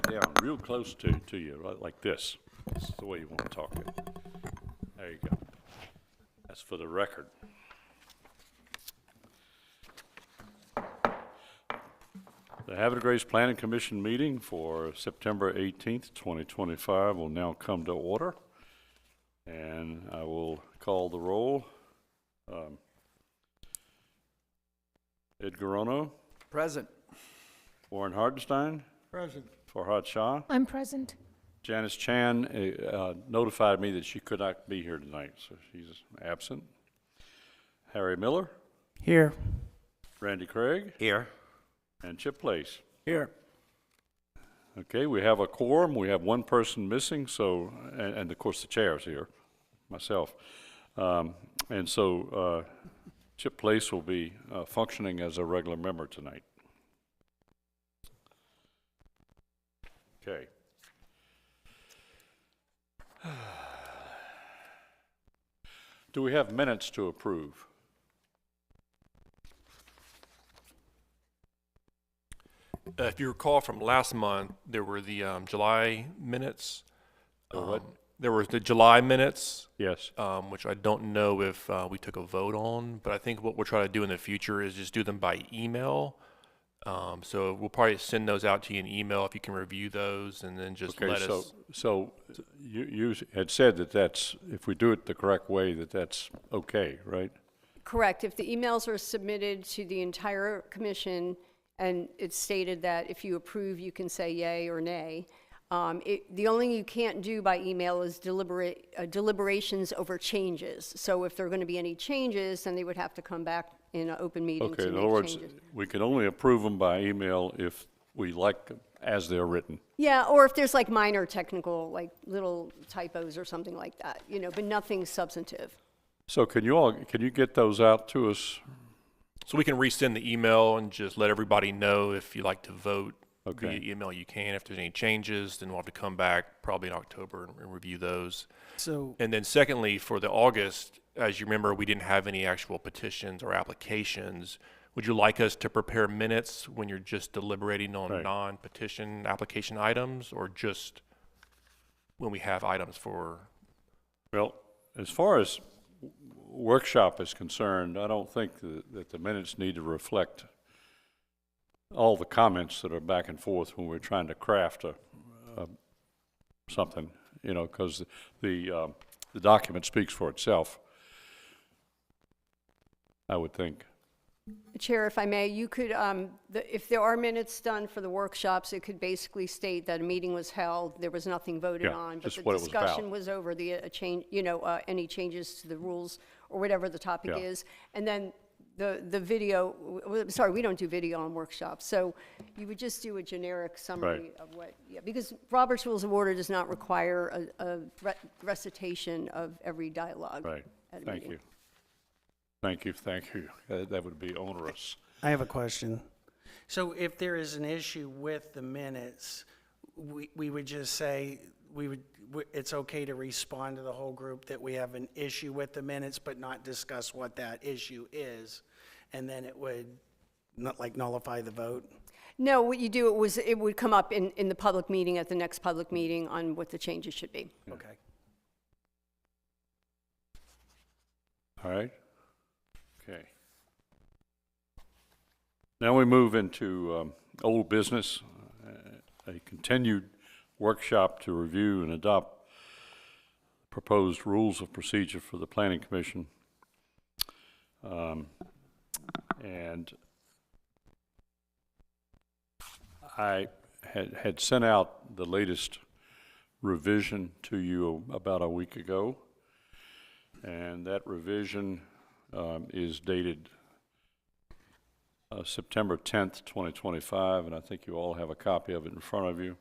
down real close to you, right, like this. This is the way you want to talk it. There you go. That's for the record. The Havre Grace Planning Commission meeting for September 18th, 2025 will now come to order. And I will call the roll. Ed Garono. Present. Warren Hardenstein. Present. Farhad Shah. I'm present. Janice Chan notified me that she could not be here tonight, so she's absent. Harry Miller. Here. Randy Craig. Here. And Chip Place. Here. Okay, we have a quorum. We have one person missing, so, and of course the chair's here, myself. And so Chip Place will be functioning as a regular member tonight. Okay. Do we have minutes to approve? If you recall from last month, there were the July minutes. What? There were the July minutes, Yes. which I don't know if we took a vote on, but I think what we'll try to do in the future is just do them by email. So we'll probably send those out to you in email if you can review those, and then just let us. So you had said that that's, if we do it the correct way, that's okay, right? Correct. If the emails are submitted to the entire commission and it's stated that if you approve, you can say yay or nay. The only thing you can't do by email is deliberations over changes. So if there are going to be any changes, then they would have to come back in an open meeting Okay, to in make other words, changes. we can only approve them by email if we like them as they're written. Yeah, or if there's like minor technical, like little typos or something like that, you know, but nothing substantive. So can you get those out to us? So we can resend the email and just let everybody know if you like to vote Okay. via email. You can. If there's any changes, then we'll have to come back probably in October and review those. So, And then secondly, for the August, as you remember, we didn't have any actual petitions or applications. Would you like us to prepare minutes when you're just deliberating on Right. non-petition application items, or just when we have items for? Well, as far as workshop is concerned, I don't think that the minutes need to reflect all the comments that are back and forth when we're trying to craft something, you know, because the document speaks for itself, I would think. Chair, if I may, you could, if there are minutes done for the workshops, it could basically state that a meeting was held, there was nothing voted Yeah, on, but just the what it was about. discussion was over the change, you know, any changes to the rules or whatever the topic Yeah. is. And then the video, sorry, we don't do video on workshops, so you would just do a generic summary of what, yeah, because Robert's Rules of Order does not require a recitation of every dialogue. Right. at a Thank meeting. you. Thank you. That would be onerous. I have a question. So if there is an issue with the minutes, we would just say, it's okay to respond to the whole group that we have an issue with the minutes, but not discuss what that issue is, and then it would not like nullify the vote? No, what you do, it would come up in the public meeting, at the next public meeting, on what the changes should be. Okay. All right? Okay. Now we move into old business, a continued workshop to review and adopt proposed rules of procedure for the Planning Commission. And I had sent out the latest revision to you about a week ago, and that revision is dated September 10th, 2025, and I think you all have a copy of it in front of you.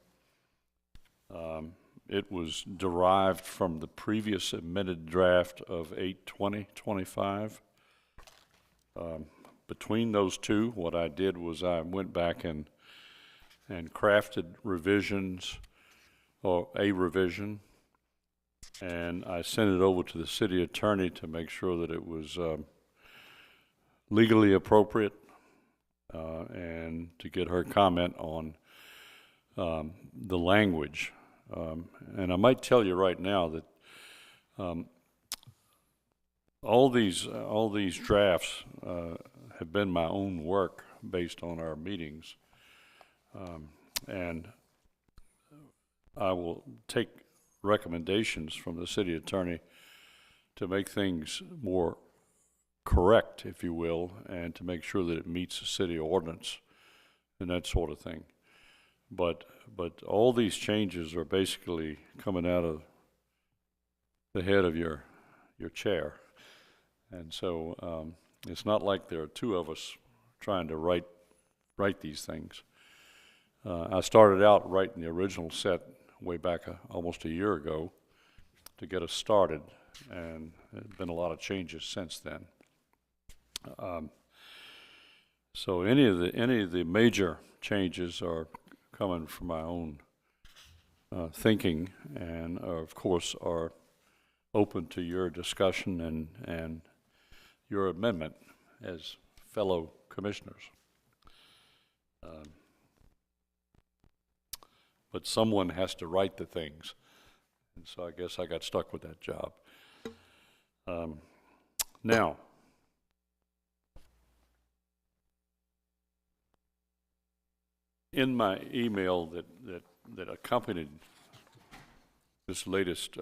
It was derived from the previous amended draft of 8/20/25. Between those two, what I did was I went back and crafted revisions, or a revision, and I sent it over to the city attorney to make sure that it was legally appropriate, and to get her comment on the language. And I might tell you right now that all these drafts have been my own work based on our meetings, and I will take recommendations from the city attorney to make things more correct, if you will, and to make sure that it meets the city ordinance and that sort of thing. But all these changes are basically coming out of the head of your chair, and so it's not like there are two of us trying to write these things. I started out writing the original set way back almost a year ago to get us started, and there's been a lot of changes since then. So any of the major changes are coming from my own thinking, and of course are open to your discussion and your amendment as fellow commissioners. But someone has to write the things, and so I guess I got stuck with that job. Now, in my email that accompanied this latest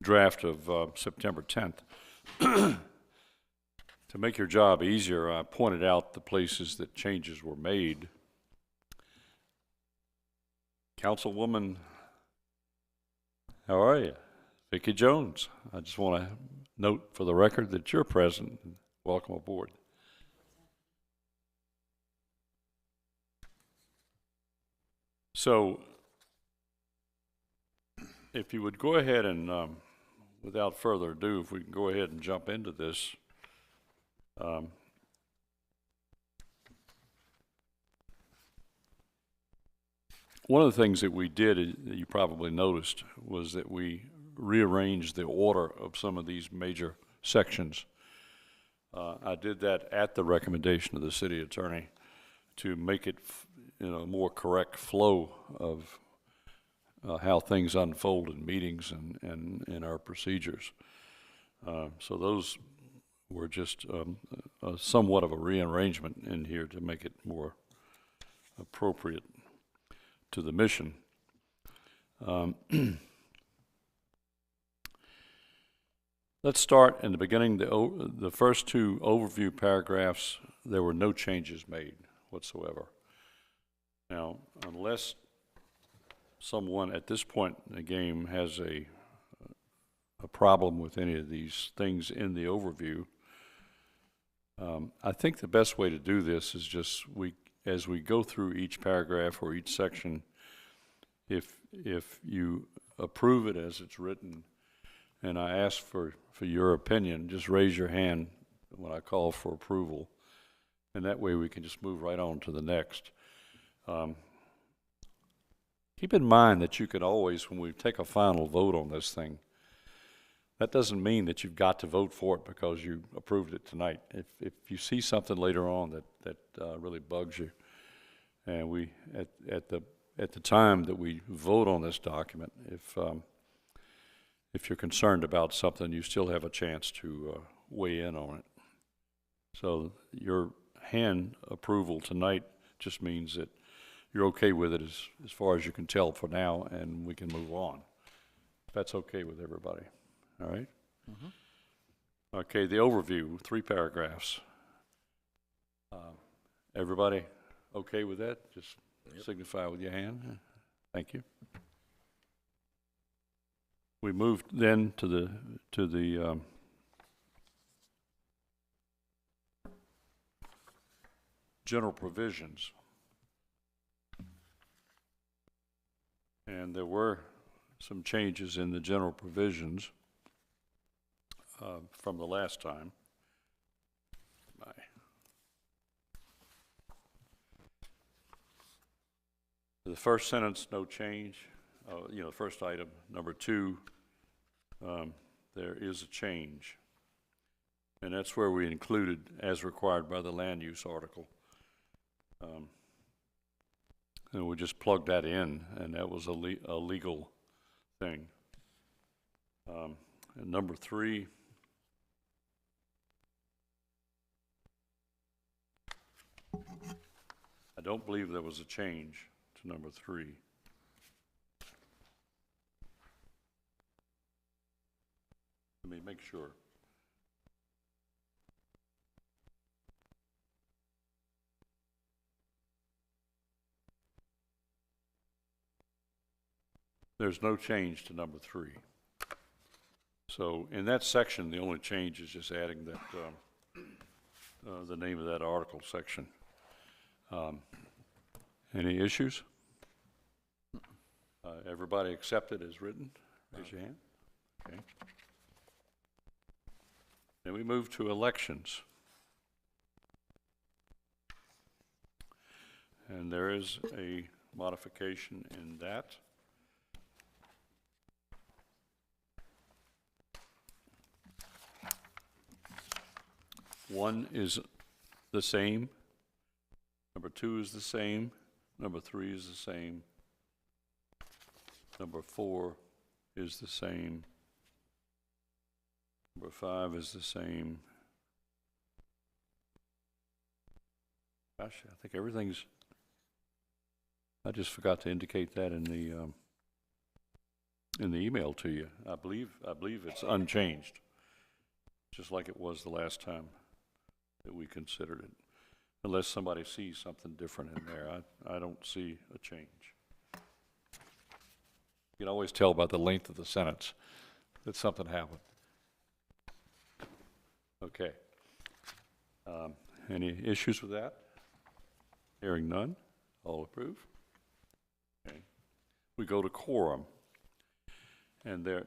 draft of September 10th, to make your job easier, I pointed out the places that changes were made. Councilwoman, how are you? Vicki Jones. I just want to note for the record that you're present. Welcome aboard. So, if you would go ahead and, without further ado, if we can go ahead and jump into this. One of the things that we did, that you probably noticed, was that we rearranged the order of some of these major sections. I did that at the recommendation of the city attorney to make it a more correct flow of how things unfold in meetings and in our procedures. So those were just somewhat of a rearrangement in here to make it more appropriate to the mission. Let's start in the beginning. The first two overview paragraphs, there were no changes made whatsoever. Now, unless someone at this point in the game has a problem with any of these things in the overview, I think the best way to do this is just as we go through each paragraph or each section, if you approve it as it's written, and I ask for your opinion, just raise your hand when I call for approval, and that way we can just move right on to the next. Keep in mind that you can always, when we take a final vote on this thing, that doesn't mean that you've got to vote for it because you approved it tonight. If you see something later on that really bugs you, and we at the time that we vote on this document, if you're concerned about something, you still have a chance to weigh in on it. So your hand approval tonight just means that you're okay with it as far as you can tell for now, and we can move on. If that's okay with everybody. All right? Mm-hmm. Okay, the overview, 3 paragraphs. Everybody okay with that? Just signify with your hand. Thank you. We moved then to the general provisions. And there were some changes in the general provisions from the last time. The first sentence, no change. The first item. Number 2, there is a change. And that's where we included, as required by the land use article. And we just plugged that in, and that was a legal thing. And number 3, I don't believe there was a change to number 3. Let me make sure. There's no change to number 3. So in that section, the only change is just adding that, the name of that article section. Any issues? Everybody accept it as written? Raise your hand. Okay. Then we move to elections. And there is a modification in that. One is the same. Number 2 is the same. Number 3 is the same. Number 4 is the same. Number 5 is the same. Gosh, I think everything's, I just forgot to indicate that in the email to you. I believe it's unchanged, just like it was the last time that we considered it. Unless somebody sees something different in there, I don't see a change. You can always tell by the length of the sentence that something happened. Okay. Any issues with that? Hearing none, all approve? Okay. We go to quorum, and there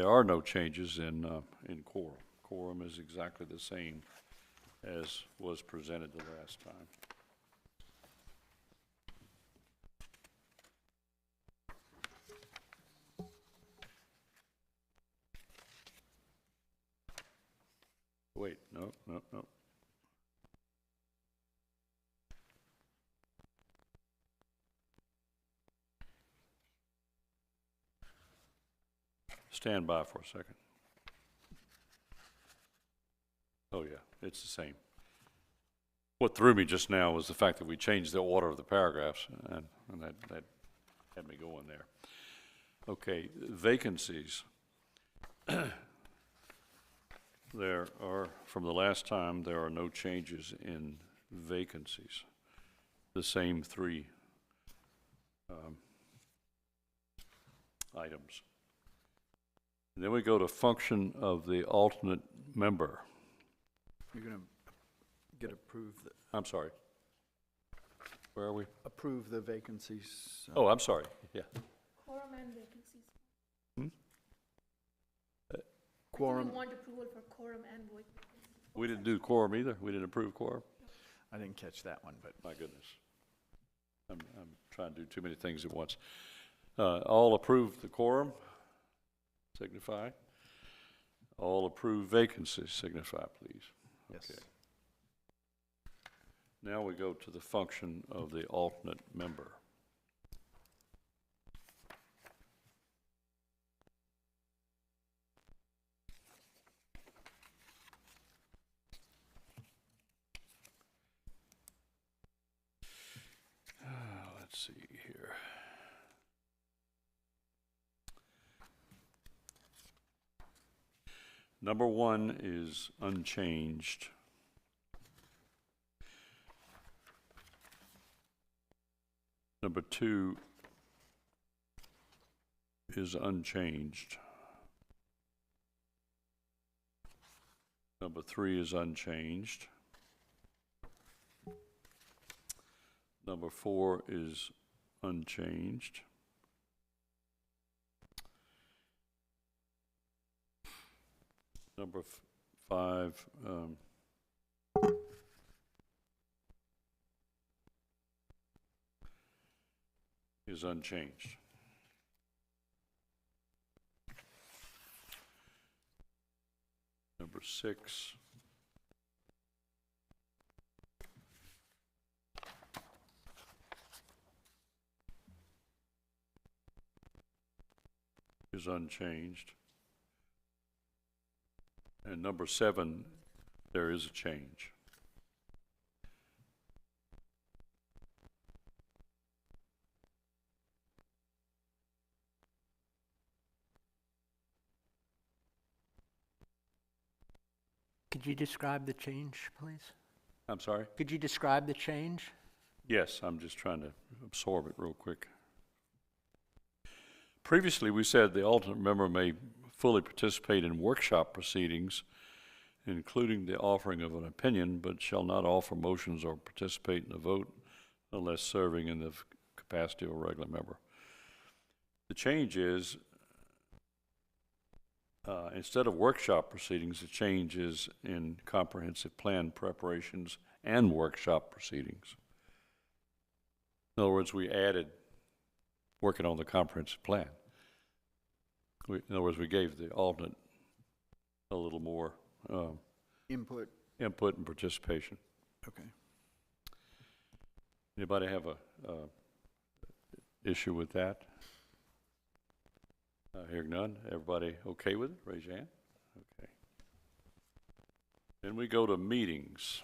are no changes in quorum. Quorum is exactly the same as was presented the last time. Wait, no. Stand by for a second. Oh yeah, it's the same. What threw me just now was the fact that we changed the order of the paragraphs, and that had me going there. Okay, vacancies. There are, from the last time, there are no changes in vacancies. The same 3 items. And then we go to function of the alternate member. You're going to get approved. I'm sorry. Where are we? Approve the vacancies. Oh, I'm sorry. Yeah. Quorum and vacancies. Quorum. We want approval for quorum and vacancies. We didn't do quorum either. We didn't approve quorum. I didn't catch that one, but My goodness. I'm trying to do too many things at once. All approve the quorum, signify. All approve vacancies, signify, please. yes. Okay. Now we go to the function of the alternate member. Let's see here. Number 1 is unchanged. Number 2 is unchanged. Number 3 is unchanged. Number 4 is unchanged. Number 5 is unchanged. Number 6 is unchanged. And number 7, there is a change. Could you describe the change, please? I'm sorry? Could you describe the change? Yes, I'm just trying to absorb it real quick. Previously, we said the alternate member may fully participate in workshop proceedings, including the offering of an opinion, but shall not offer motions or participate in a vote unless serving in the capacity of a regular member. The change is, instead of workshop proceedings, the change is in comprehensive plan preparations and workshop proceedings. In other words, we added working on the comprehensive plan. In other words, we gave the alternate a little more Input, input and participation. okay. Anybody have a issue with that? Hearing none. Everybody okay with it? Raise your hand. Okay. Then we go to meetings.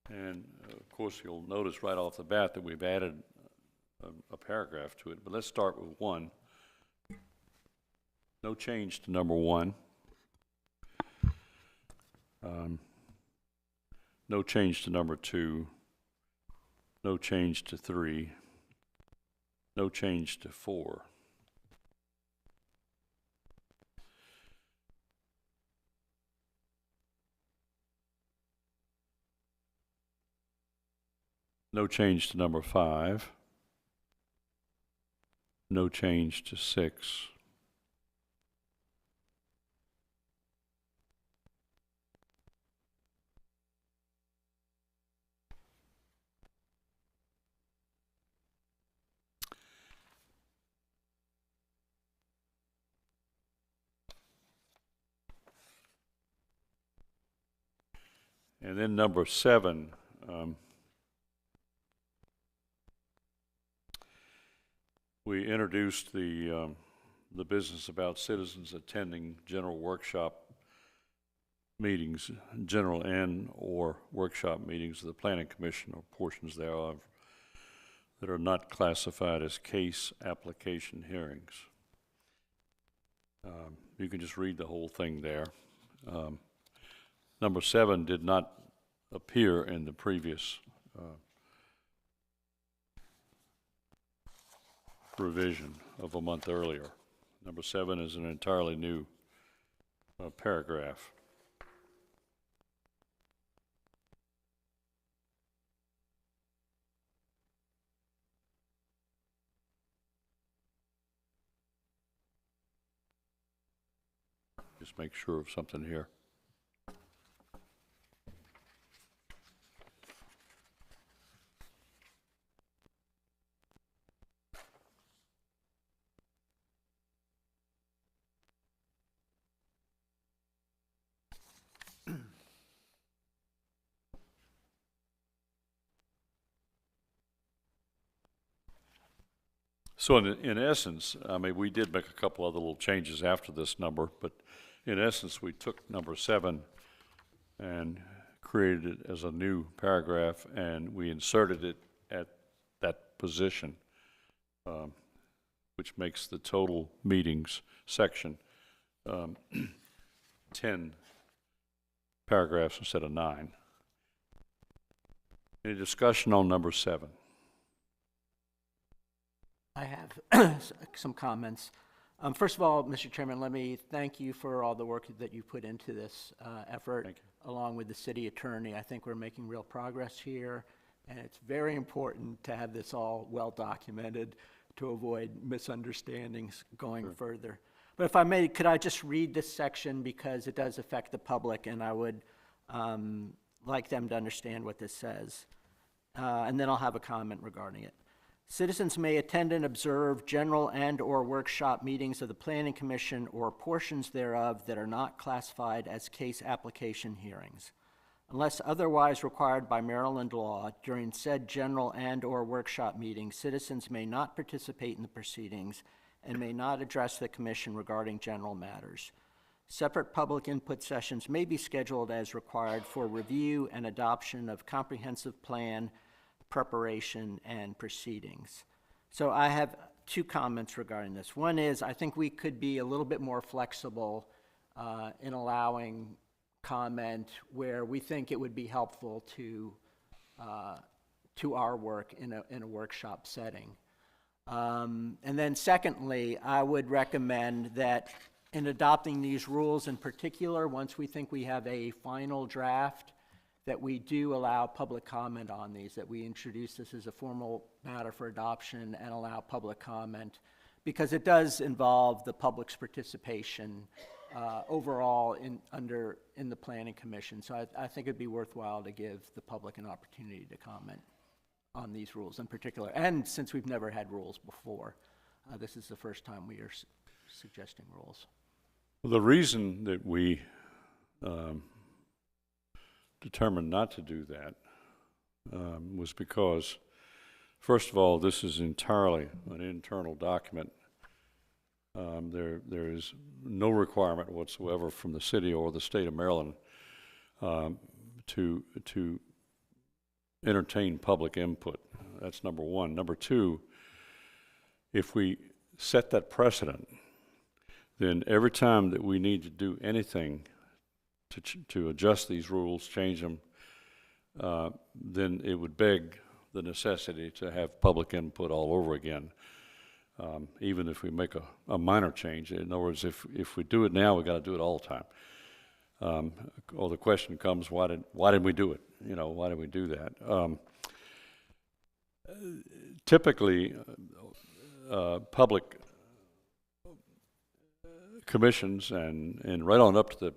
And of course, you'll notice right off the bat that we've added a paragraph to it, but let's start with 1. No change to number 1. No change to number 2. No change to 3. No change to 4. No change to number 5. No change to 6. And then number 7, we introduced the business about citizens attending general workshop meetings, general and or workshop meetings of the Planning Commission or portions thereof that are not classified as case application hearings. You can just read the whole thing there. Number 7 did not appear in the previous revision of a month earlier. Number 7 is an entirely new paragraph. Just make sure of something here. So in essence, I mean, we did make a couple other little changes after this number, but in essence, we took number 7 and created it as a new paragraph, and we inserted it at that position, which makes the total meetings section 10 paragraphs instead of 9. Any discussion on number 7? I have some comments. First of all, Mr. Chairman, let me thank you for all the work that you put into this effort, Thank along with the city attorney. I think we're making real progress here, and it's very important to have this all well documented to avoid misunderstandings going further. But if I may, could I just read this section because it does affect the public, and I would like them to understand what this says. And then I'll have a comment regarding it. Citizens may attend and observe general and/or workshop meetings of the Planning Commission or portions thereof that are not classified as case application hearings. Unless otherwise required by Maryland law, during said general and/or workshop meetings, citizens may not participate in the proceedings and may not address the commission regarding general matters. Separate public input sessions may be scheduled as required for review and adoption of comprehensive plan, preparation, and proceedings. So I have two comments regarding this. One is, I think we could be a little bit more flexible in allowing comment where we think it would be helpful to our work in a workshop setting. And then secondly, I would recommend that in adopting these rules in particular, once we think we have a final draft, that we do allow public comment on these, that we introduce this as a formal matter for adoption and allow public comment, because it does involve the public's participation overall in the Planning Commission. So I think it'd be worthwhile to give the public an opportunity to comment on these rules in particular. And since we've never had rules before, this is the first time we are suggesting rules. Well, the reason that we determined not to do that was because, first of all, this is entirely an internal document. There is no requirement whatsoever from the city or the state of Maryland to entertain public input. That's number one. Number two, if we set that precedent, then every time that we need to do anything to adjust these rules, change them, then it would beg the necessity to have public input all over again, even if we make a minor change. In other words, if we do it now, we got to do it all the time. Or the question comes, why did we do it? You know, why did we do that? Typically, public commissions and right on up to the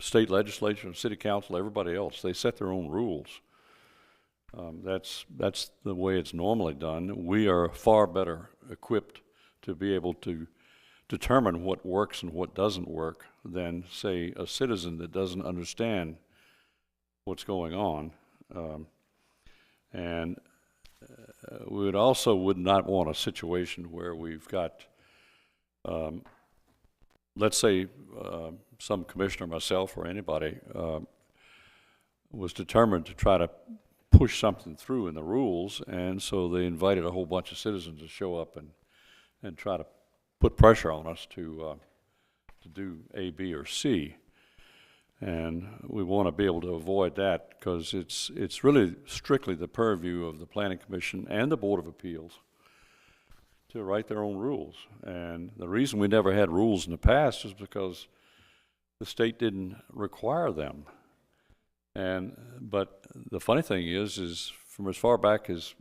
state legislature and city council, everybody else, they set their own rules. That's the way it's normally done. We are far better equipped to be able to determine what works and what doesn't work than, say, a citizen that doesn't understand what's going on. And we would not want a situation where we've got, let's say, some commissioner, myself or anybody, was determined to try to push something through in the rules, and so they invited a whole bunch of citizens to show up and try to put pressure on us to do A, B, or C. And we want to be able to avoid that, because it's really strictly the purview of the Planning Commission and the Board of Appeals to write their own rules. And the reason we never had rules in the past is because the state didn't require them. But the funny thing is from as far back as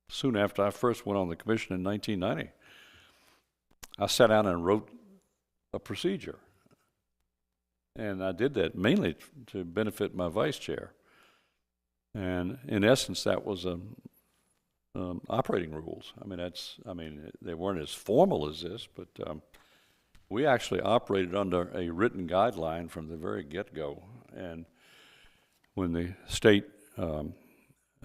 soon after I first went on the commission in 1990, I sat down and wrote a procedure. And I did that mainly to benefit my vice chair. And in essence, that was operating rules. They weren't as formal as this, but we actually operated under a written guideline from the very get-go. And when the state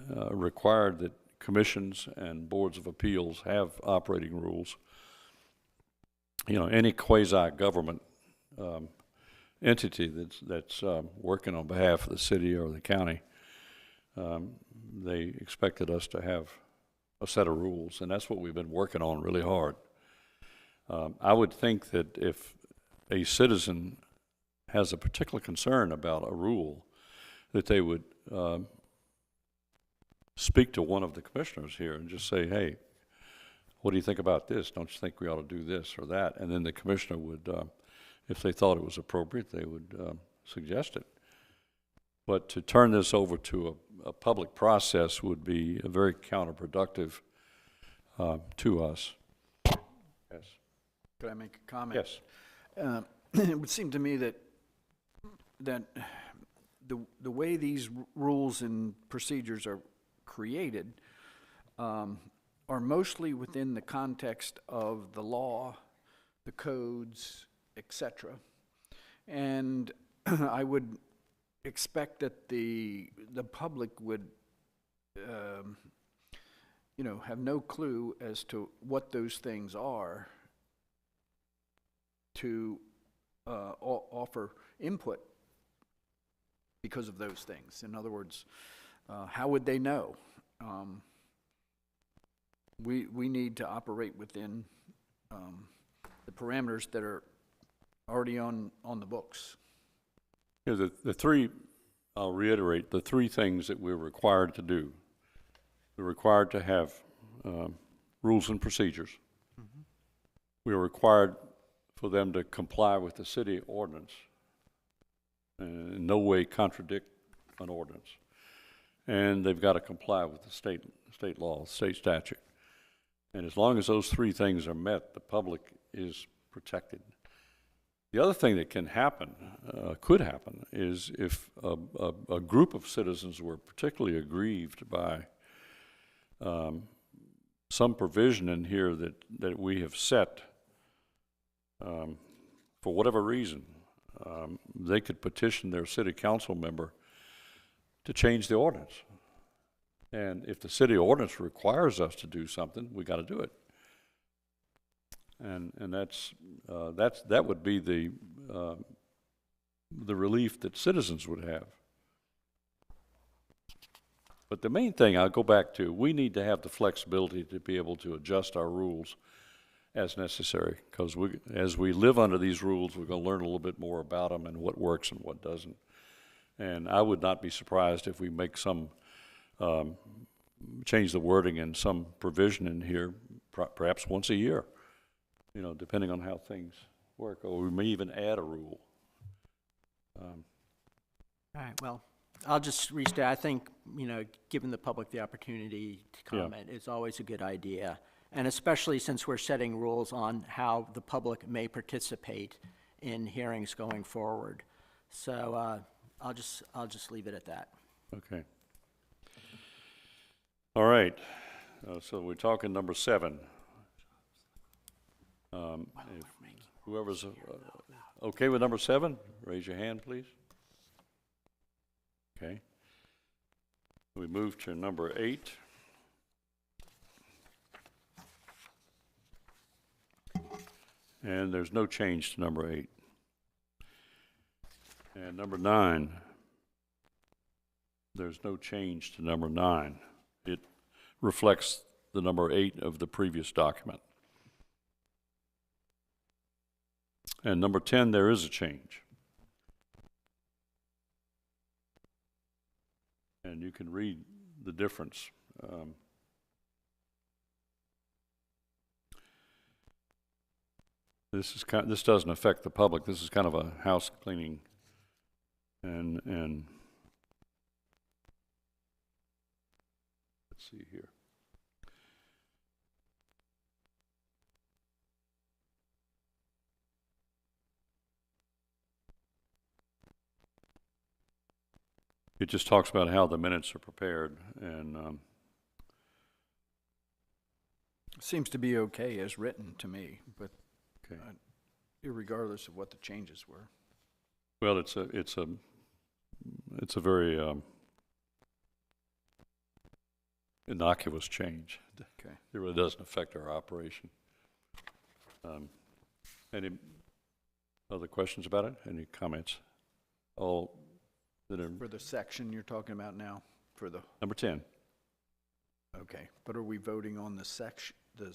required that commissions and boards of appeals have operating rules, any quasi-government entity that's working on behalf of the city or the county, they expected us to have a set of rules, and that's what we've been working on really hard. I would think that if a citizen has a particular concern about a rule, that they would speak to one of the commissioners here and just say, hey, what do you think about this? Don't you think we ought to do this or that? And then the commissioner would, if they thought it was appropriate, they would suggest it. But to turn this over to a public process would be very counterproductive to us. Yes. Could I make a comment? Yes. It would seem to me that the way these rules and procedures are created, are mostly within the context of the law, the codes, etc. And I would expect that the public would, have no clue as to what those things are to offer input because of those things. In other words, how would they know? We need to operate within the parameters that are already on the books. Yeah, the three, I'll reiterate, the three things that we're required to do. We're required to have rules and procedures. Mm-hmm. We are required for them to comply with the city ordinance and in no way contradict an ordinance. And they've got to comply with the state law, state statute. And as long as those three things are met, the public is protected. The other thing that can happen, could happen, is if a group of citizens were particularly aggrieved by some provision in here that we have set, for whatever reason, they could petition their city council member to change the ordinance. And if the city ordinance requires us to do something, we got to do it. And that would be the relief that citizens would have. But the main thing I'll go back to, we need to have the flexibility to be able to adjust our rules as necessary, because as we live under these rules, we're going to learn a little bit more about them and what works and what doesn't. And I would not be surprised if we make some change the wording in some provision in here, perhaps once a year, depending on how things work, or we may even add a rule. All right, well, I'll just restate, I think, giving the public the opportunity to comment is always a good idea. And especially since we're setting rules on how the public may participate in hearings going forward. So I'll just leave it at that. Okay. All right. So we're talking number 7. If whoever's okay with number 7, raise your hand, please. Okay. We move to number 8. And there's no change to number 8. And number 9, there's no change to number 9. It reflects the number 8 of the previous document. And number 10, there is a change. And you can read the difference. This doesn't affect the public. This is kind of a house cleaning, and let's see here. It just talks about how the minutes are prepared, and Seems to be okay as written to me, but okay. Irregardless of what the changes were. Well, it's a very innocuous change. Okay. It really doesn't affect our operation. Any other questions about it? Any comments? All that are For the section you're talking about now, for the, number 10. okay, but are we voting on the section, the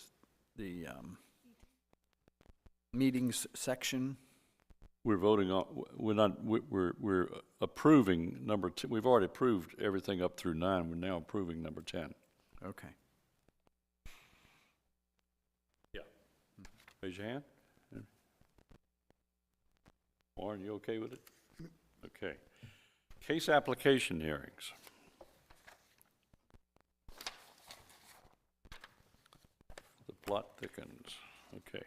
meetings section? We're voting on. We're approving number 10. We've already approved everything up through 9. We're now approving number 10. Okay. Yeah. Raise your hand. Warren, you okay with it? Okay. Case application hearings. The plot thickens. Okay.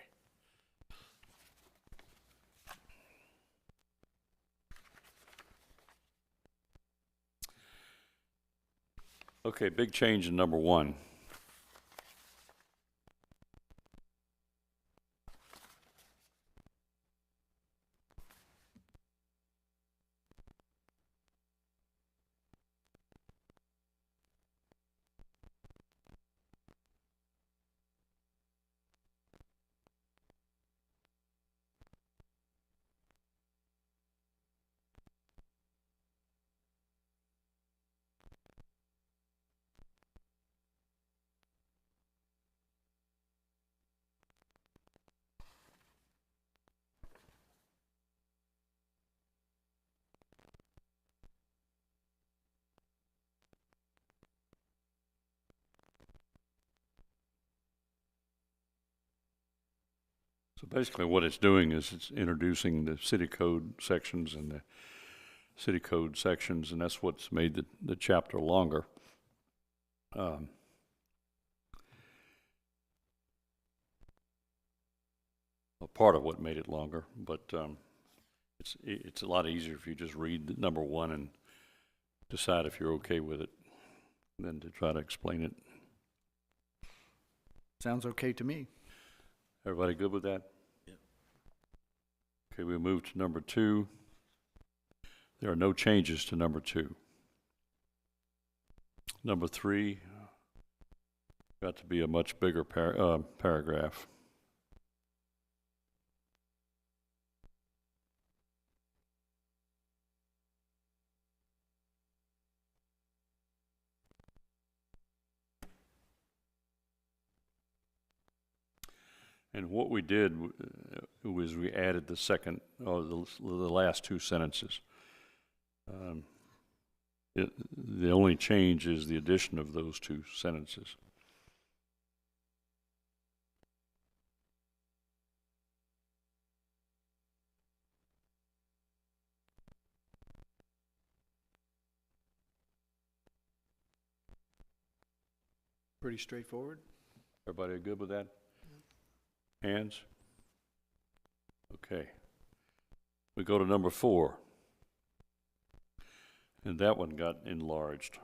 Okay, big change in number 1. So basically what it's doing is it's introducing the city code sections and the city code sections, and that's what's made the chapter longer. A part of what made it longer, but it's a lot easier if you just read number 1 and decide if you're okay with it than to try to explain it. Sounds okay to me. Everybody good with that? Yeah. Okay, we move to number 2. There are no changes to number 2. Number 3 got to be a much bigger paragraph. And what we did was we added the second, or the last 2 sentences. The only change is the addition of those 2 sentences. Pretty straightforward. Everybody good with that? Hands? Okay. We go to number 4. And that one got enlarged.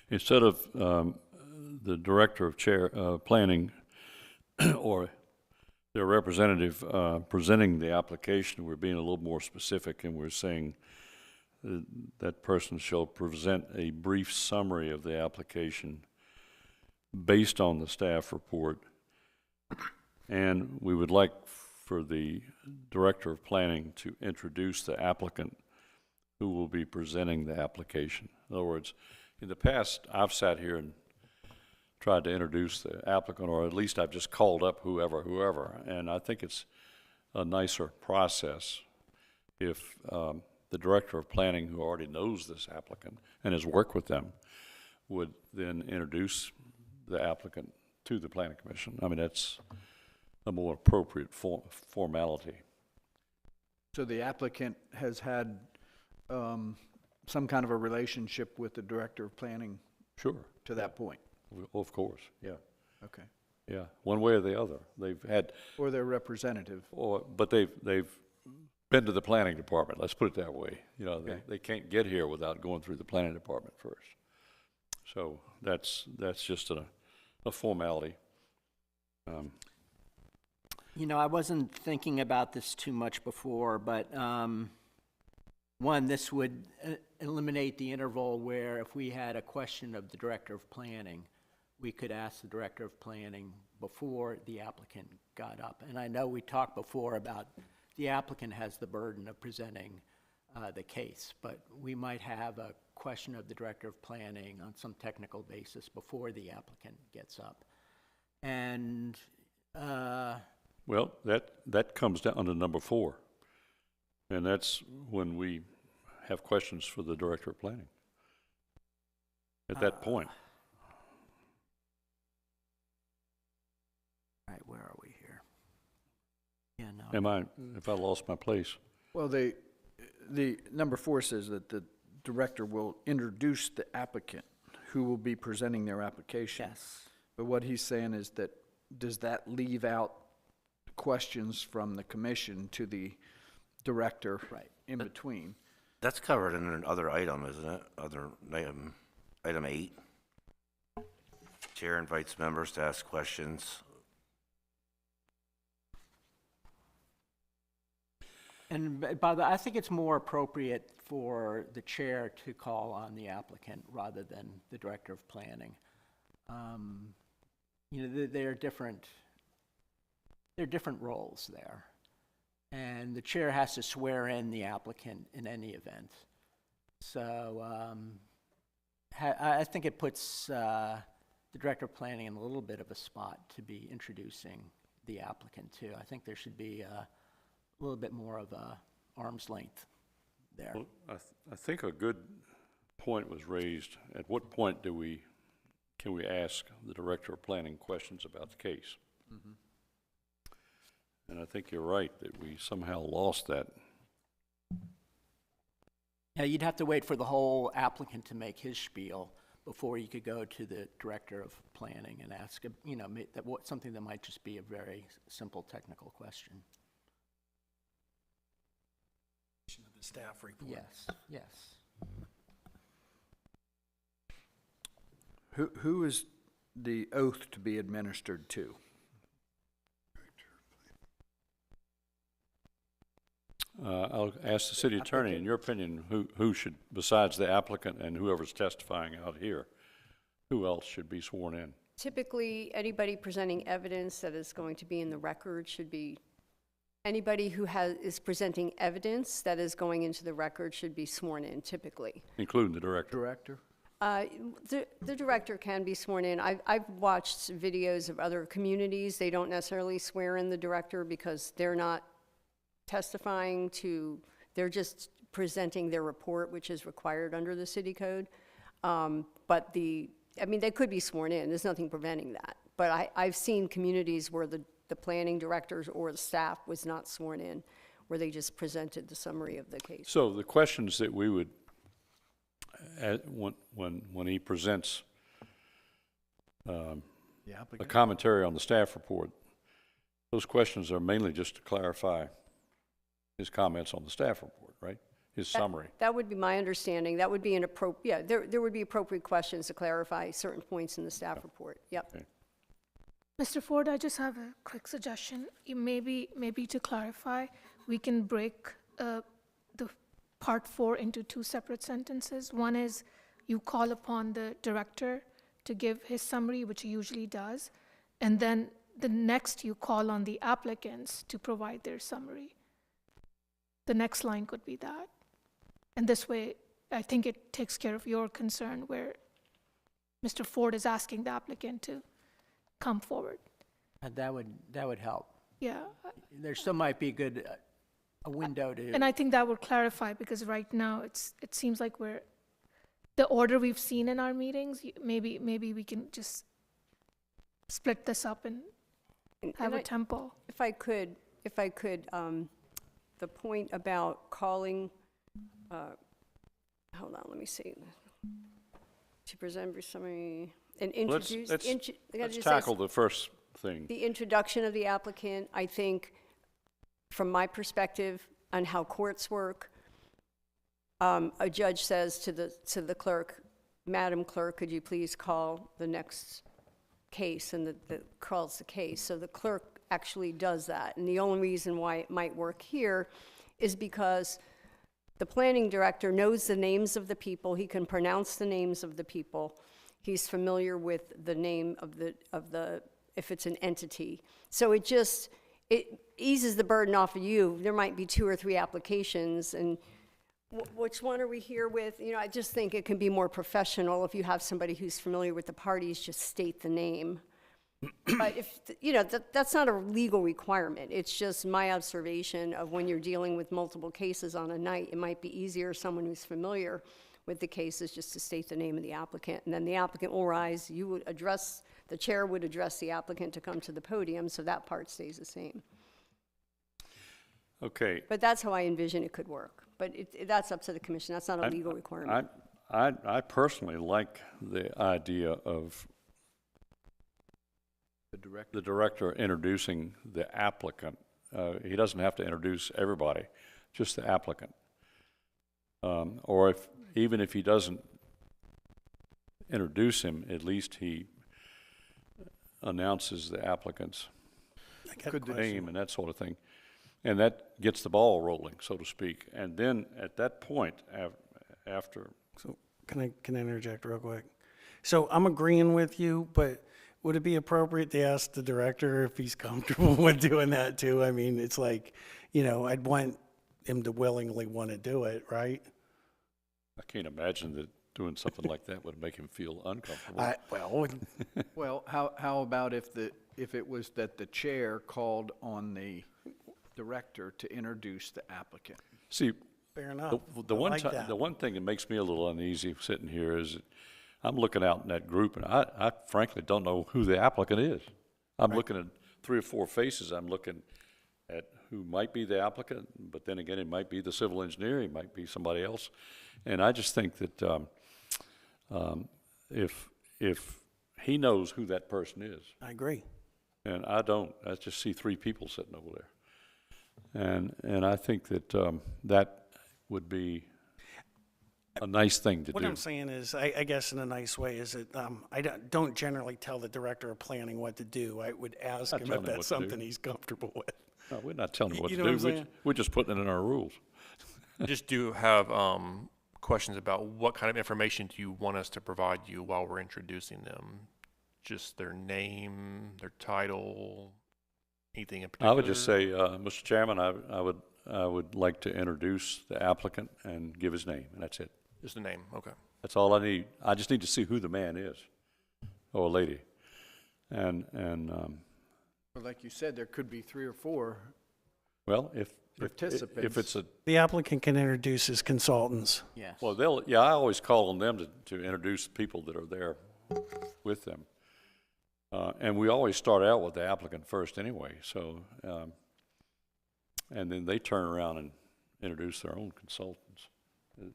Instead of the director of planning or their representative presenting the application, we're being a little more specific, and we're saying that person shall present a brief summary of the application based on the staff report. And we would like for the director of planning to introduce the applicant who will be presenting the application. In other words, in the past, I've sat here and tried to introduce the applicant, or at least I've just called up whoever. And I think it's a nicer process if the director of planning, who already knows this applicant and has worked with them, would then introduce the applicant to the planning commission. I mean, that's a more appropriate formality. So the applicant has had some kind of a relationship with the director of planning Sure. to that point? Of course, yeah. Okay. Yeah, one way or the other. They've had, Or their representative? but they've been to the planning department, let's put it that way. You know, Okay. they can't get here without going through the planning department first. So that's just a formality. You know, I wasn't thinking about this too much before, but one, this would eliminate the interval where if we had a question of the director of planning, we could ask the director of planning before the applicant got up. And I know we talked before about the applicant has the burden of presenting the case, but we might have a question of the director of planning on some technical basis before the applicant gets up. And Well, that comes down to number 4. And that's when we have questions for the director of planning. At that point. all right, where are we here? Yeah, no. If I lost my place? Well, the number 4 says that the director will introduce the applicant who will be presenting their application. Yes. But what he's saying is that, does that leave out questions from the commission to the director in between? That's covered in another item, isn't it? Other item 8. Chair invites members to ask questions. And by the, I think it's more appropriate for the chair to call on the applicant rather than the director of planning. You know, they're different roles there. And the chair has to swear in the applicant in any event. So I think it puts the director of planning in a little bit of a spot to be introducing the applicant too. I think there should be a little bit more of a arm's length there. Well, I think a good point was raised, at what point can we ask the Director of Planning questions about the case? And I think you're right that we somehow lost that. Yeah, you'd have to wait for the whole applicant to make his spiel before you could go to the director of planning and ask, something that might just be a very simple technical question. The staff report. Yes, yes. Who is the oath to be administered to? I'll ask the city attorney, in your opinion, who should, besides the applicant and whoever's testifying out here, who else should be sworn in? Typically, anybody presenting evidence that is going to be in the record should be, anybody who is presenting evidence that is going into the record should be sworn in, typically. Including the director. Director? The director can be sworn in. I've watched videos of other communities. They don't necessarily swear in the director because they're not testifying they're just presenting their report, which is required under the city code. But they could be sworn in. There's nothing preventing that. But I've seen communities where the planning directors or the staff was not sworn in, where they just presented the summary of the case. So the questions that we would, when he presents a commentary on the staff report, those questions are mainly just to clarify his comments on the staff report, right? His summary. That would be my understanding. That would be an appropriate, there would be appropriate questions to clarify certain points in the staff report. Yep. Okay. Mr. Ford, I just have a quick suggestion. Maybe to clarify, we can break the part 4 into 2 separate sentences. One is you call upon the director to give his summary, which he usually does, and then the next you call on the applicants to provide their summary. The next line could be that. And this way, I think it takes care of your concern where Mr. Ford is asking the applicant to come forward. And that would help. Yeah. There still might be a window to. And I think that would clarify, because right now it seems like the order we've seen in our meetings, maybe we can just split this up and have a tempo. If I could, the point about calling, hold on, let me see. To present your summary and introduce. Let's tackle the first thing. The introduction of the applicant, I think, from my perspective on how courts work, a judge says to the clerk, "Madam Clerk, could you please call the next case?" And calls the case. So the clerk actually does that. And the only reason why it might work here is because the planning director knows the names of the people. He can pronounce the names of the people. He's familiar with the name of the if it's an entity. So it eases the burden off of you. There might be 2 or 3 applications, and which one are we here with? I just think it can be more professional if you have somebody who's familiar with the parties, just state the name. But that's not a legal requirement. It's just my observation of when you're dealing with multiple cases on a night, it might be easier someone who's familiar with the cases just to state the name of the applicant, and then the applicant will rise. The chair would address the applicant to come to the podium, so that part stays the same. Okay. But that's how I envision it could work. But that's up to the commission. That's not a legal requirement. I personally like the idea of the director introducing the applicant. He doesn't have to introduce everybody, just the applicant. Or even if he doesn't introduce him, at least he announces the applicant's name and that sort of thing. And that gets the ball rolling, so to speak. And then at that point, after... So can I interject real quick? So I'm agreeing with you, but would it be appropriate to ask the director if he's comfortable with doing that too? I mean, it's like, I'd want him to willingly want to do it, right? I can't imagine that doing something like that would make him feel uncomfortable. Well, how about if it was that the chair called on the director to introduce the applicant? See, Fair enough. The I one like time, that. the one thing that makes me a little uneasy sitting here is that I'm looking out in that group, and I frankly don't know who the applicant is. I'm looking at 3 or 4 faces. I'm looking at who might be the applicant, but then again, it might be the civil engineer, it might be somebody else. And I just think that if he knows who that person is, I agree. and I don't, I just see 3 people sitting over there. And I think that that would be a nice thing to What do. I'm saying is, I guess in a nice way, is that I don't generally tell the director of planning what to do. I would ask Not him telling if him that's what to do. something he's comfortable with. No, we're not telling you what You to know do. what I'm saying? We're just putting it in our rules. Just do have questions about what kind of information do you want us to provide you while we're introducing them? Just their name, their title, anything in particular? I would just say, Mr. Chairman, I would like to introduce the applicant and give his name, and that's it. Just the name, okay. That's all I need. I just need to see who the man is, or lady. And But like you said, there could be 3 or 4. well, if Participants. it's a, The applicant can introduce his consultants. Yes. well, I always call on them to introduce people that are there with them. And we always start out with the applicant first anyway, so, and then they turn around and introduce their own consultants.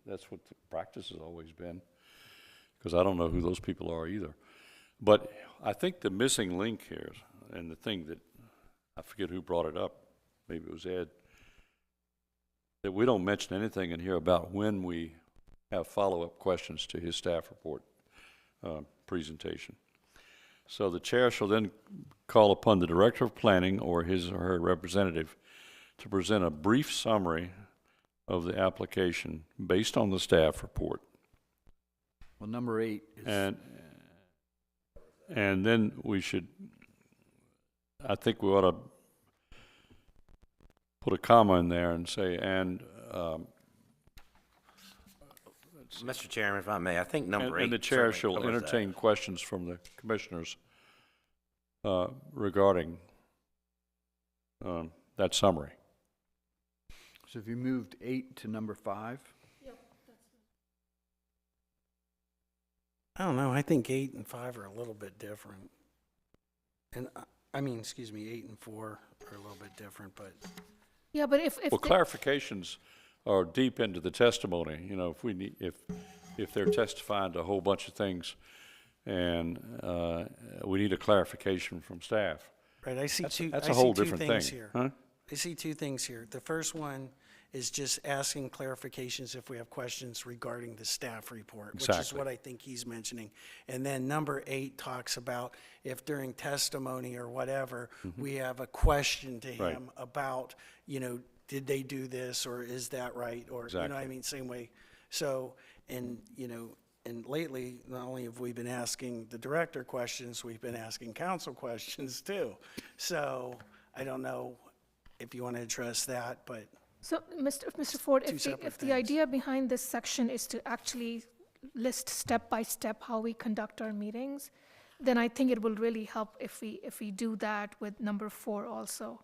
That's what the practice has always been, because I don't know who those people are either. But I think the missing link here, and the thing that, I forget who brought it up, maybe it was Ed, that we don't mention anything in here about when we have follow-up questions to his staff report presentation. So the chair shall then call upon the director of planning or his or her representative to present a brief summary of the application based on the staff report. Well, number 8 is. And then we should, I think we ought to put a comma in there and say, Mr. Chairman, if I may, I think number 8. and the chair certainly shall covers that. entertain questions from the commissioners regarding that summary. So if you moved 8 to number 5, I don't know, I think 8 and 5 are a little bit different. And, I mean, excuse me, 8 and 4 are a little bit different, but Yeah, but if Well, they- clarifications are deep into the testimony. You know, if we need, if they're testifying to a whole bunch of things, and we need a clarification from staff. right, I see That's a whole two different things thing, here. huh? I see 2 things here. The first one is just asking clarifications if we have questions regarding the staff report, which is Exactly. what I think he's mentioning. And then number 8 talks about if during testimony or whatever, we have a question to Right. him about, did they do this, or is that right? Or, you know what I Exactly. mean, same way. So, and lately, not only have we been asking the director questions, we've been asking council questions too. So I don't know if you want to address that, but So, Mr. Ford, Two if separate the things. idea behind this section is to actually list step by step how we conduct our meetings, then I think it will really help if we do that with number 4 also.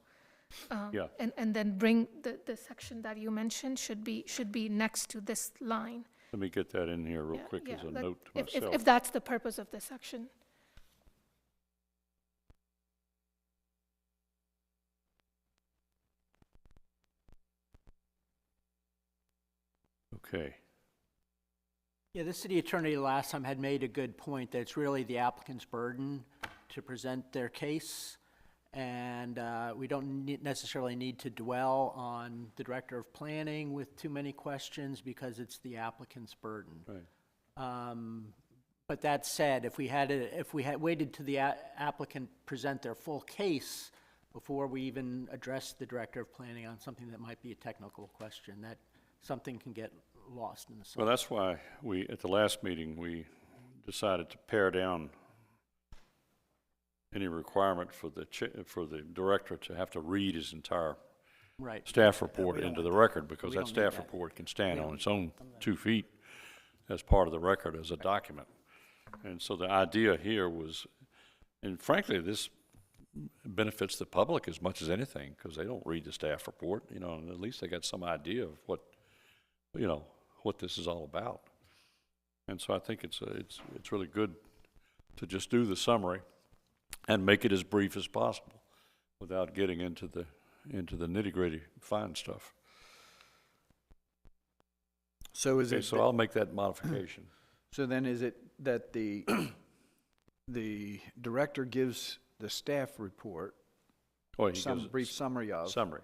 Yeah. And then bring the section that you mentioned should be next to this line. Let me get that in here real Yeah, quick yeah, as a that- note to if myself. that's the purpose of this section. Okay. Yeah, the city attorney last time had made a good point that it's really the applicant's burden to present their case. And we don't necessarily need to dwell on the director of planning with too many questions because it's the applicant's burden. Right. But that said, if we had waited to the applicant present their full case before we even addressed the director of planning on something that might be a technical question, that something can get lost in the sauce. Well, that's why at the last meeting, we decided to pare down any requirement for the director to have to read his entire Right. staff report into the record, because We that don't need staff that. report can stand on its own 2 feet as part of the record as a document. And so the idea here was, and frankly, this benefits the public as much as anything, because they don't read the staff report, and at least they got some idea of what you know, what this is all about. And so I think it's really good to just do the summary and make it as brief as possible without getting into the nitty-gritty fine stuff. So is Okay, it, so I'll make that modification. so then is it that the director gives the staff report Oh, he some gives brief summary of, summary.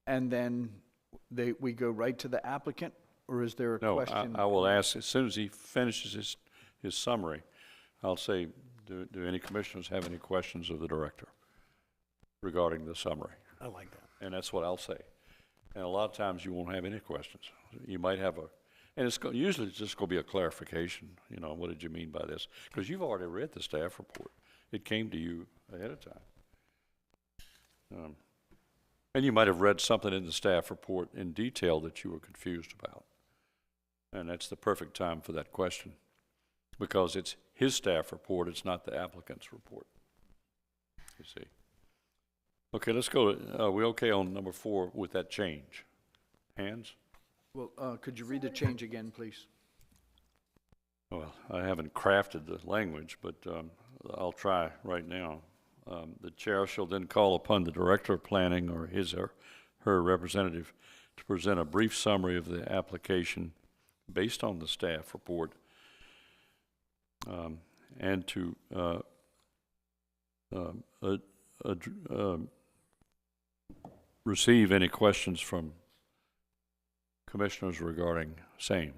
and then we go right to the applicant, or is there a No, question? I will ask, as soon as he finishes his summary, I'll say, do any commissioners have any questions of the director regarding the summary? I like that. And that's what I'll say. And a lot of times you won't have any questions. You might have usually it's just going to be a clarification, you know, what did you mean by this? Because you've already read the staff report. It came to you ahead of time. And you might have read something in the staff report in detail that you were confused about. And that's the perfect time for that question, because it's his staff report, it's not the applicant's report. You see. Okay, let's go to, are we okay on number 4 with that change? Hands? Well, could you read the change again, please? Well, I haven't crafted the language, but I'll try right now. The chair shall then call upon the director of planning or his or her representative to present a brief summary of the application based on the staff report, and to receive any questions from commissioners regarding same.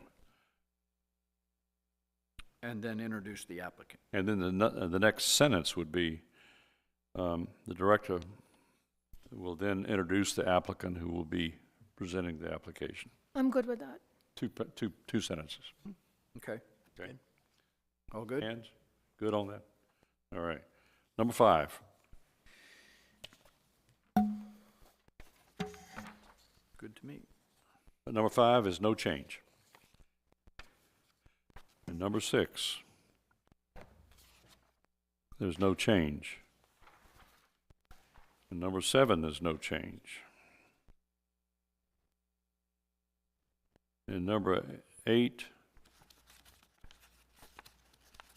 And then introduce the applicant. And then the next sentence would be, the director will then introduce the applicant who will be presenting the application. I'm good with that. Two sentences. Okay. Okay. All good? Hands? Good on that? All right. Number 5. Good to me. Number 5 is no change. And number 6, there's no change. And number 7, there's no change. And number 8,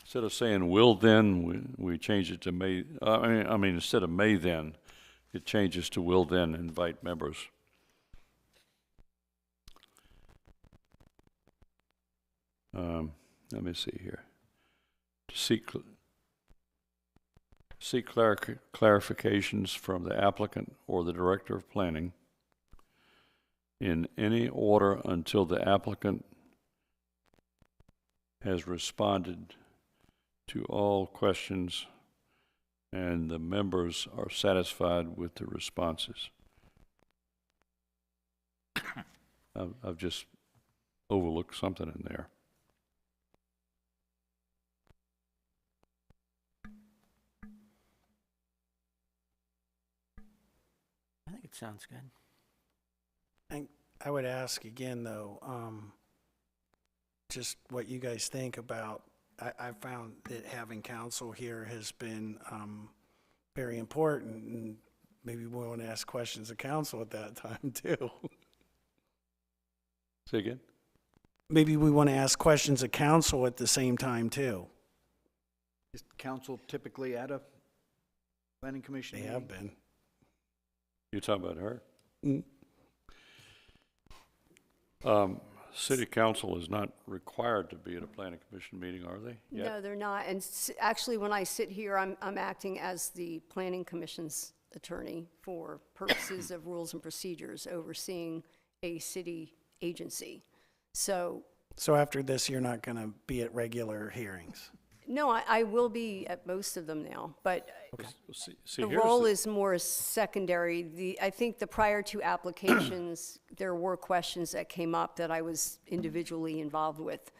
instead of saying will then, we change it to may. I mean, instead of may then, it changes to will then invite members. Let me see here. To seek clarifications from the applicant or the director of planning in any order until the applicant has responded to all questions and the members are satisfied with the responses. I've just overlooked something in there. I think it sounds good. And I would ask again, though, just what you guys think about, I found that having counsel here has been very important, and maybe we want to ask questions of counsel at that time, too. Say again? Maybe we want to ask questions of counsel at the same time, too. Is council typically at a planning commission They meeting? have been. You talking about her? Mm. City council is not required to be at a planning commission meeting, are they? Yet? No, they're not. And actually, when I sit here, I'm acting as the planning commission's attorney for purposes of rules and procedures, overseeing a city agency. So after this, you're not going to be at regular hearings? no, I will be at most of them now, but See, the here's role is more secondary. I think the prior 2 applications, there were questions that came up that I was individually involved with.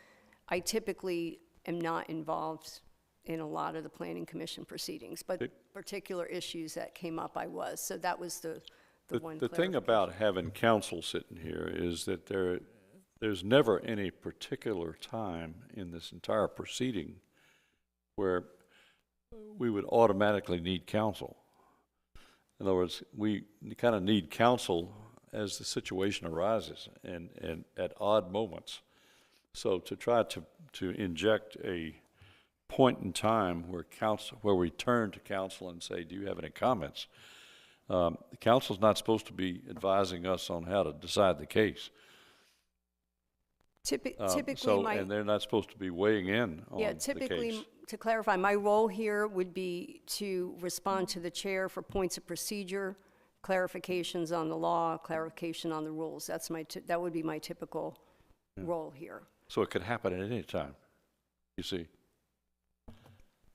I typically am not involved in a lot of the planning commission proceedings, but particular issues that came up, I was. So that was the one The thing about having counsel sitting here is that there's never any particular time in this entire proceeding where we would automatically need counsel. In other words, we kind of need counsel as the situation arises and at odd moments. So to try to inject a point in time where we turn to council and say, do you have any comments? The council's not supposed to be advising us on how to decide the case. Typically, and they're not supposed to be weighing in on the case. typically, to clarify, my role here would be to respond to the chair for points of procedure, clarifications on the law, clarification on the rules. That would be my typical role here. So it could happen at any time, you see.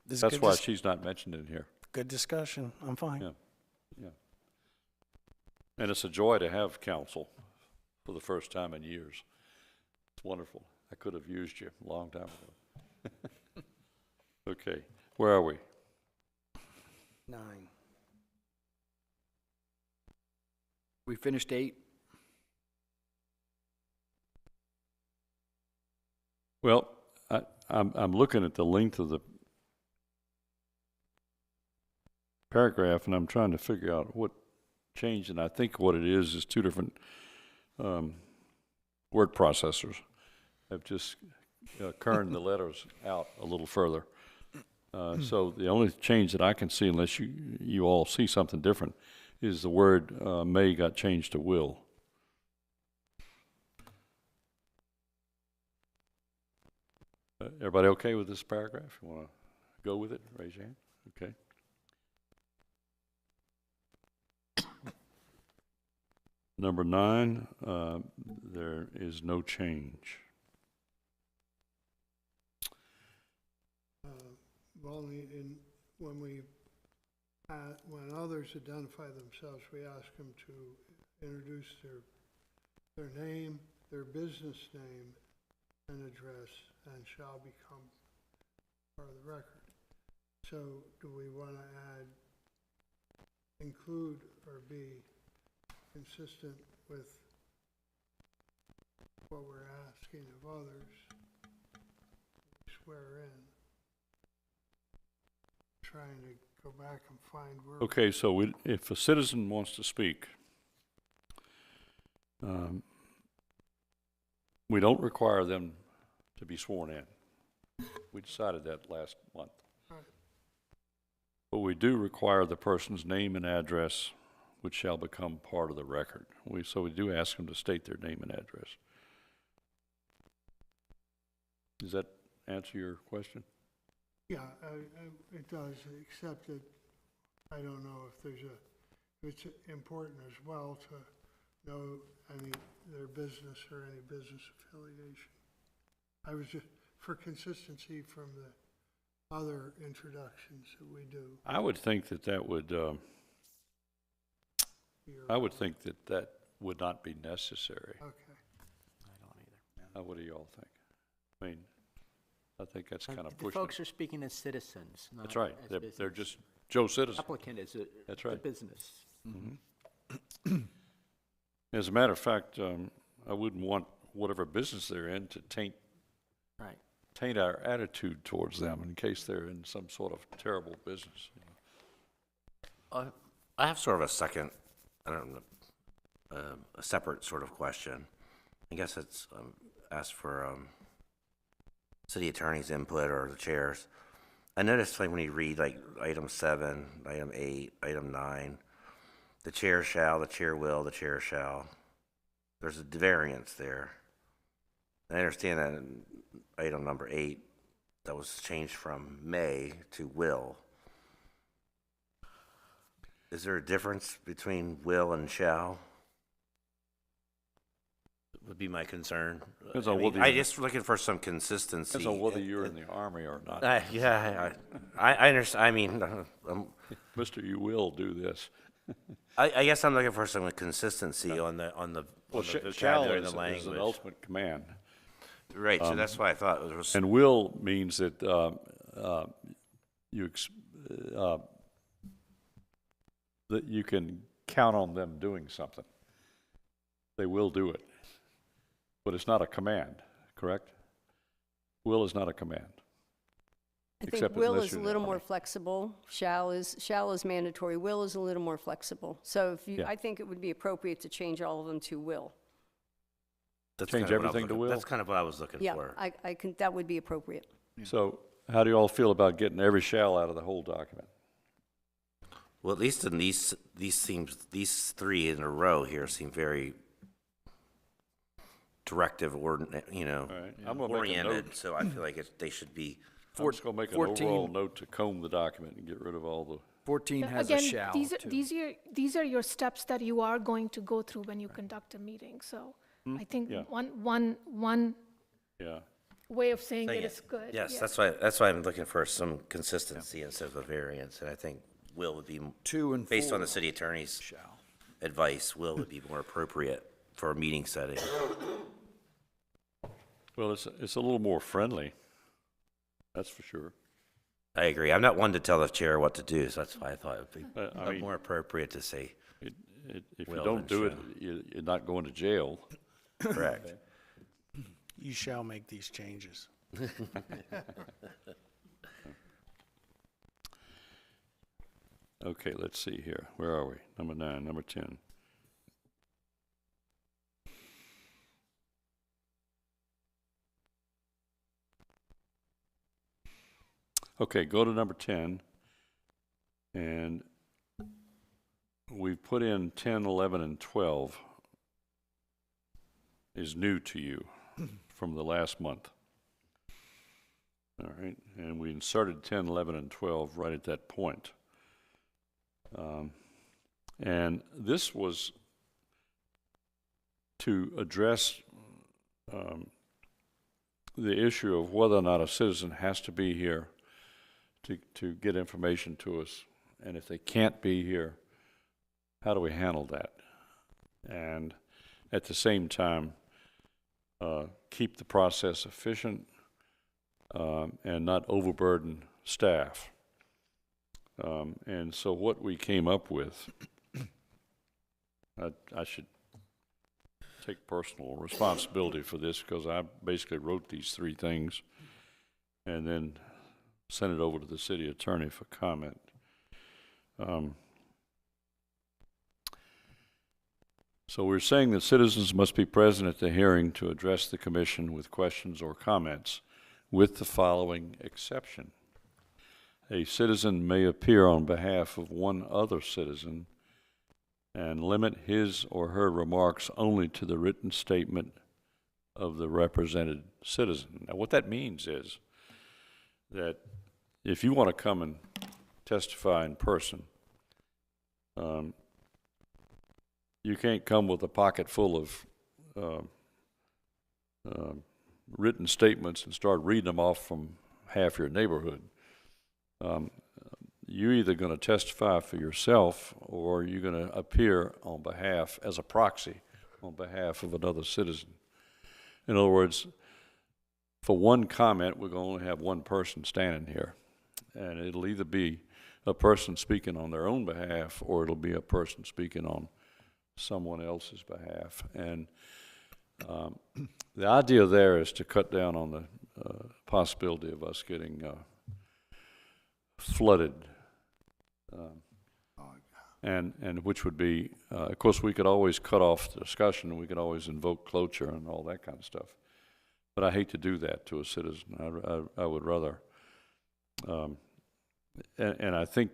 This is That's good why she's not mentioned in here. good discussion. I'm fine. Yeah. Yeah. And it's a joy to have counsel for the first time in years. It's wonderful. I could have used you a long time ago. Okay, where are we? 9. We finished 8. Well, I'm looking at the length of the paragraph, and I'm trying to figure out what changed, and I think what it is 2 different word processors have just kerned the letters out a little further. So the only change that I can see, unless you all see something different, is the word may got changed to will. Everybody okay with this paragraph? You want to go with it? Raise your hand. Okay. Number 9, there is no change. Well, when others identify themselves, we ask them to introduce their name, their business name, and address, and shall become part of the record. So do we want to add, include, or be consistent with what we're asking of others? Swear in. Trying to go back and find where. Okay, so if a citizen wants to speak, we don't require them to be sworn in. We decided that last month. Right. But we do require the person's name and address, which shall become part of the record. So we do ask them to state their name and address. Does that answer your question? Yeah, it does, except that I don't know if it's important as well to know their business or any business affiliation. I was just, for consistency from the other introductions that we do. I would think that would, that would not be necessary. Okay. I don't either. What do you all think? I mean, I think that's kind of The pushing folks it. are speaking as citizens, not That's right. as They're business. just Joe citizens. Applicant is That's a right. business. As a matter of fact, I wouldn't want whatever business they're in to taint our attitude towards them in case they're in some sort of terrible business. I have sort of a second, I don't know, a separate sort of question. I guess it's asked for city attorney's input or the chairs. I noticed like when you read like item 7, item 8, item 9, the chair shall, the chair will, the chair shall. There's a variance there. I understand that in item number 8, that was changed from may to will. Is there a difference between will and shall? Would be my concern. Depends on whether I you're- just looking for some consistency. Depends on whether you're in the Army or not. Yeah, I understand. I mean, Mr. You will do this. I guess I'm looking for some consistency on the Well, shall vocabulary, is the language. an ultimate command. Right. So that's why I thought it was. And will means that that you can count on them doing something. They will do it. But it's not a command, correct? Will is not a command. I think Except will unless is a you're- little more flexible, shall is mandatory, will is a little more flexible. So if you, Yeah. I think it would be appropriate to change all of them to will. That's Change kind of what I was everything to looking- will? That's kind of what I was looking Yeah, for. I can, that would be appropriate. So how do you all feel about getting every shall out of the whole document? Well, at least in these three in a row here seem very directive or, you know, All right, I'm gonna make a oriented, note. so I feel like they should be, I'm just gonna make an 14. overall note to comb the document and get rid of all the, 14 Yeah, has a again, shall, these are, too. these are your steps that you are going to go through when you conduct a meeting, so I think yeah. one yeah. way of saying Saying it it. is good. yes, yeah. that's why I'm looking for some consistency instead of a variance, and I think will would be, 2 and 4. based on the city attorney's Shall. advice, will would be more appropriate for a meeting setting. Well, it's a little more friendly, that's for sure. I agree. I'm not one to tell the chair what to do, so that's why I thought it would be I mean, more appropriate to say if you Will don't and do it, shall. you're not going to jail. correct. You shall make these changes. Okay, let's see here. Where are we? Number 9, number 10. Okay, go to number 10. And we've put in 10, 11, and 12 is new to you from the last month. All right, and we inserted 10, 11, and 12 right at that point. And this was to address the issue of whether or not a citizen has to be here to get information to us. And if they can't be here, how do we handle that? And at the same time, keep the process efficient and not overburden staff. And so what we came up with, I should take personal responsibility for this because I basically wrote these 3 things and then sent it over to the city attorney for comment. So we're saying that citizens must be present at the hearing to address the commission with questions or comments, with the following exception. A citizen may appear on behalf of one other citizen and limit his or her remarks only to the written statement of the represented citizen. Now, what that means is that if you want to come and testify in person, you can't come with a pocket full of written statements and start reading them off from half your neighborhood. You're either going to testify for yourself or you're going to appear on behalf, as a proxy, on behalf of another citizen. In other words, for one comment, we're going to only have one person standing here. And it'll either be a person speaking on their own behalf or it'll be a person speaking on someone else's behalf. And the idea there is to cut down on the possibility of us getting flooded. And which would be, of course, we could always cut off the discussion, we could always invoke cloture and all that kind of stuff. But I hate to do that to a citizen. I would rather, and I think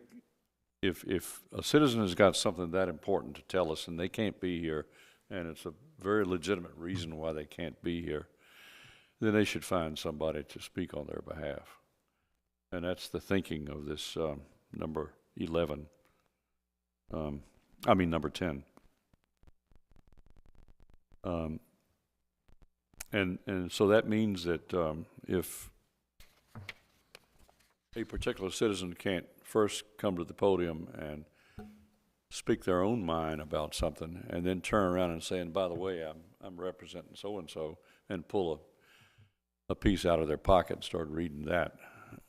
if a citizen has got something that important to tell us and they can't be here, and it's a very legitimate reason why they can't be here, then they should find somebody to speak on their behalf. And that's the thinking of this number 11. Number 10. And so that means that if a particular citizen can't first come to the podium and speak their own mind about something and then turn around and say, and by the way, I'm representing so-and-so, and pull a piece out of their pocket and start reading that.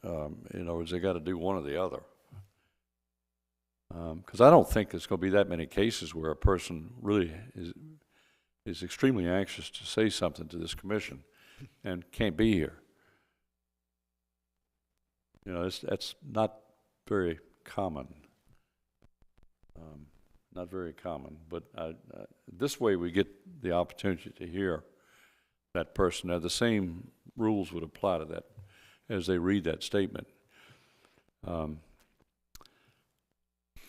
In other words, they got to do one or the other. Because I don't think there's going to be that many cases where a person really is extremely anxious to say something to this commission and can't be here. You know, that's not very common. Not very common, but this way we get the opportunity to hear that person. Now, the same rules would apply to that as they read that statement.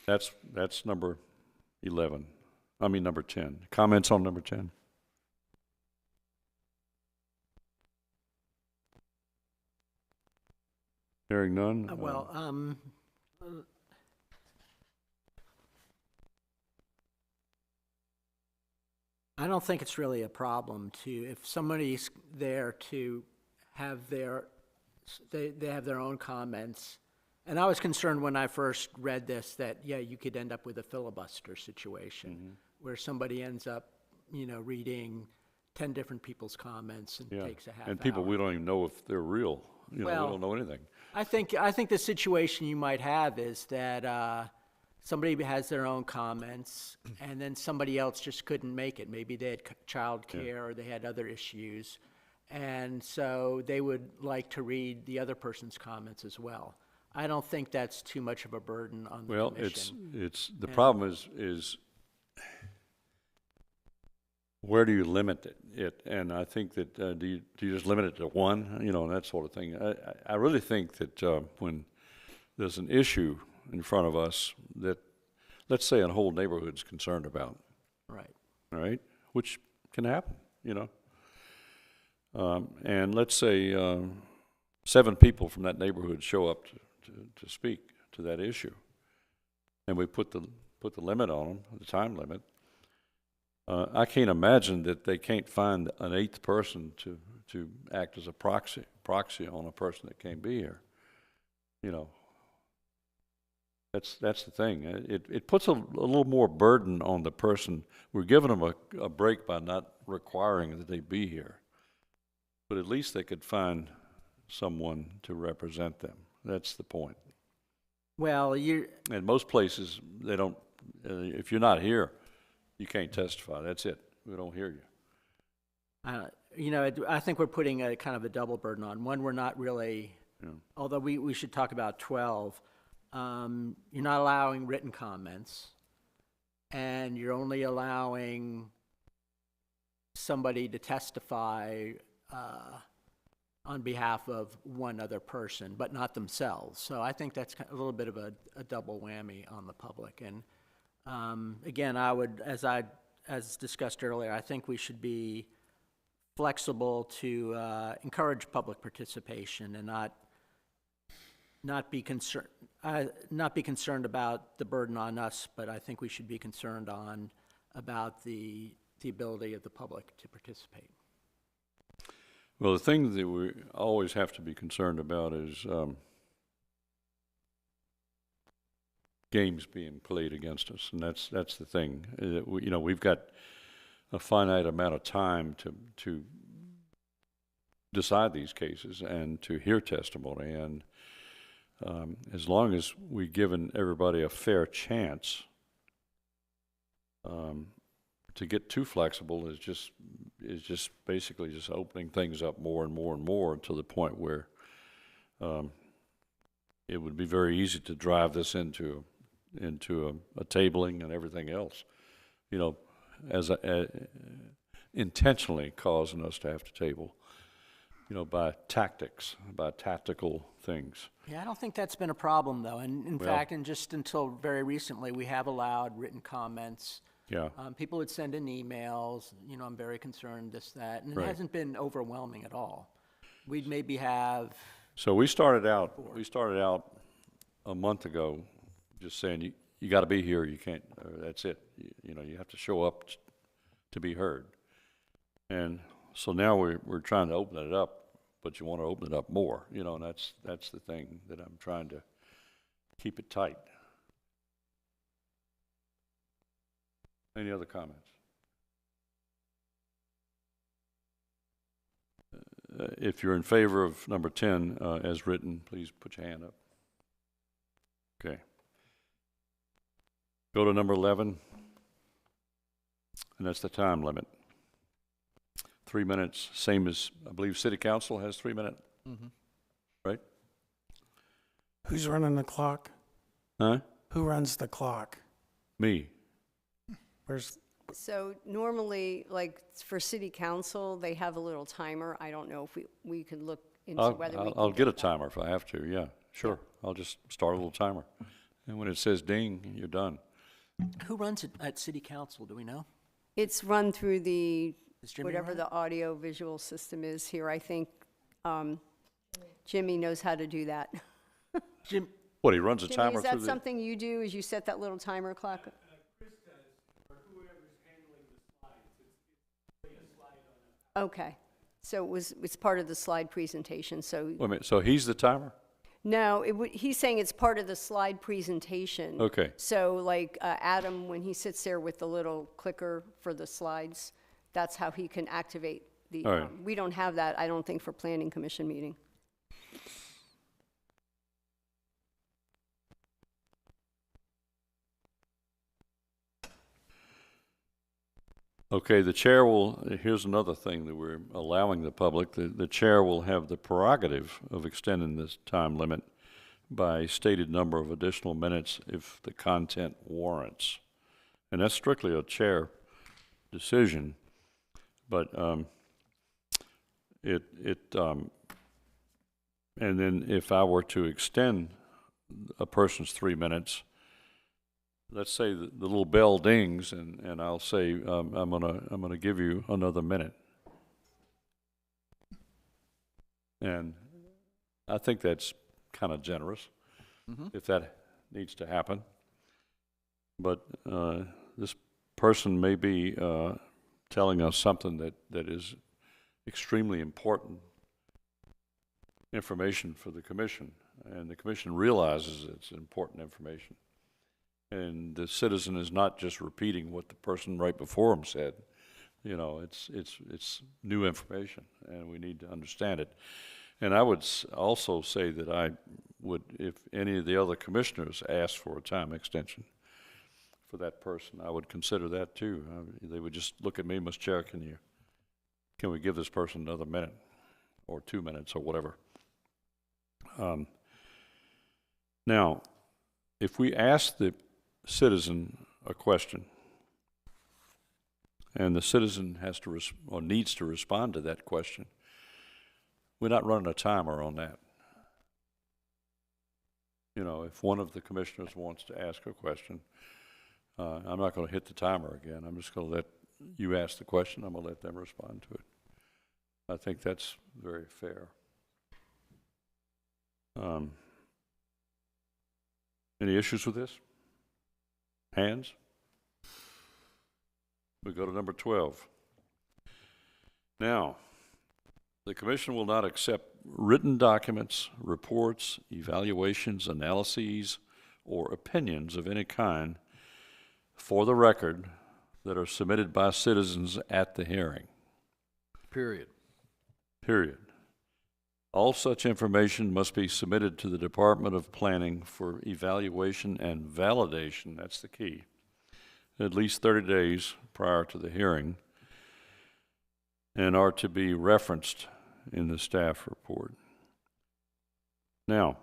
That's number 11. I mean, number 10. Comments on number 10? Hearing none? I don't think it's really a problem if somebody's there to have they have their own comments. And I was concerned when I first read this that, yeah, you could end up with a filibuster situation where somebody ends up, reading 10 different people's comments and takes a half and people, hour. we don't even know if they're real. We Well, don't know anything. I think the situation you might have is that somebody has their own comments, and then somebody else just couldn't make it. Maybe they had childcare or they had other issues, and so they would like to read the other person's comments as well. I don't think that's too much of a burden on the commission. It's the problem is where do you limit it? And I think that do you just limit it to one? And that sort of thing. I really think that when there's an issue in front of us that, let's say, a whole neighborhood's concerned about. Right. All right? Which can happen, and let's say 7 people from that neighborhood show up to speak to that issue, and we put the limit on them, the time limit. I can't imagine that they can't find an 8th person to act as a proxy on a person that can't be here. That's the thing. It puts a little more burden on the person. We're giving them a break by not requiring that they be here. But at least they could find someone to represent them. That's the point. Well, In most places, they don't, if you're not here, you can't testify. That's it. We don't hear you. I think we're putting a kind of a double burden on. One, we're not really, although we should talk about 12, you're not allowing written comments, and you're only allowing somebody to testify on behalf of one other person, but not themselves. So I think that's a little bit of a double whammy on the public. And again, I would, as discussed earlier, I think we should be flexible to encourage public participation and not be concerned about the burden on us, but I think we should be concerned about the ability of the public to participate. Well, the thing that we always have to be concerned about is games being played against us, and that's the thing. We've got a finite amount of time to decide these cases and to hear testimony, and as long as we've given everybody a fair chance, to get too flexible is just basically just opening things up more and more and more to the point where it would be very easy to drive this into a tabling and everything else, as intentionally causing us to have to table, by tactical things. Yeah, I don't think that's been a problem, though. And in fact, and just until very recently, we have allowed written comments. Yeah. People would send in emails, I'm very concerned, this, that, and it Right. hasn't been overwhelming at all. We'd maybe have, So we started out a month ago just saying you got to be here, you can't, that's it. You have to show up to be heard. And so now we're trying to open it up, but you want to open it up more, and that's the thing that I'm trying to keep it tight. Any other comments? If you're in favor of number 10 as written, please put your hand up. Okay. Go to number 11, and that's the time limit. 3 minutes, same as, I believe, City Council has 3 minutes, right? Who's running the clock? Huh? Who runs the clock? Me. Where's, So normally, like for city council, they have a little timer. I don't know if we could look into whether we can I'll get a that. timer if I have to, yeah, sure. I'll just start a little timer. And when it says ding, you're done. Who runs it at city council, do we know? It's run through the, Does Jimmy whatever run it? the audio visual system is here. I think Jimmy knows how to do that. Jim, What, he runs a Jimmy, timer is through that the? something you do, is you set that little timer clock? Okay, so it's part of the slide presentation, so, Wait a minute, so he's the timer? no, he's saying it's part of the slide presentation. Okay. So like Adam, when he sits there with the little clicker for the slides, that's how he can activate the, All right. we don't have that, I don't think, for planning commission meeting. Okay, the chair will, here's another thing that we're allowing the public, the chair will have the prerogative of extending this time limit by a stated number of additional minutes if the content warrants. And that's strictly a chair decision, but and then if I were to extend a person's 3 minutes, let's say the little bell dings, and I'll say I'm gonna give you another minute, and I think that's kind of generous if that needs to happen. But this person may be telling us something that is extremely important information for the commission, and the commission realizes it's important information. And the citizen is not just repeating what the person right before him said. You know, it's new information, and we need to understand it. And I would also say that I would, if any of the other commissioners asked for a time extension for that person, I would consider that too. They would just look at me, Mr. Chair, can we give this person another minute or 2 minutes or whatever? Now, if we ask the citizen a question, and the citizen has to or needs to respond to that question, we're not running a timer on that. You know, if one of the commissioners wants to ask a question, I'm not going to hit the timer again. I'm just going to let you ask the question. I'm going to let them respond to it. I think that's very fair. Any issues with this? Hands? We go to number 12. Now, the commission will not accept written documents, reports, evaluations, analyses, or opinions of any kind for the record that are submitted by citizens at the hearing. Period. Period. All such information must be submitted to the Department of Planning for evaluation and validation, that's the key, at least 30 days prior to the hearing, and are to be referenced in the staff report. Now,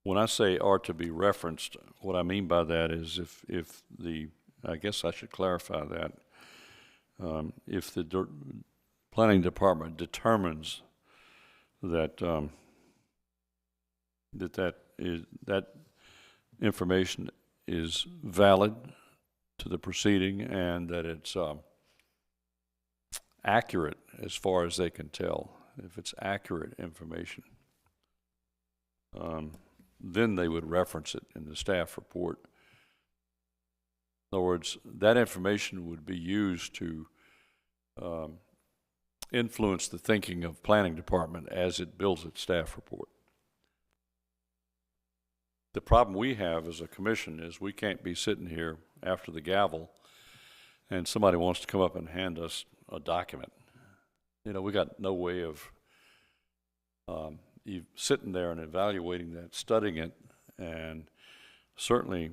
when I say are to be referenced, what I mean by that is if the, I guess I should clarify that, if the planning department determines that that information is valid to the proceeding and that it's accurate as far as they can tell, if it's accurate information, then they would reference it in the staff report. In other words, that information would be used to influence the thinking of planning department as it builds its staff report. The problem we have as a commission is we can't be sitting here after the gavel and somebody wants to come up and hand us a document. You know, we got no way of sitting there and evaluating that, studying it, and certainly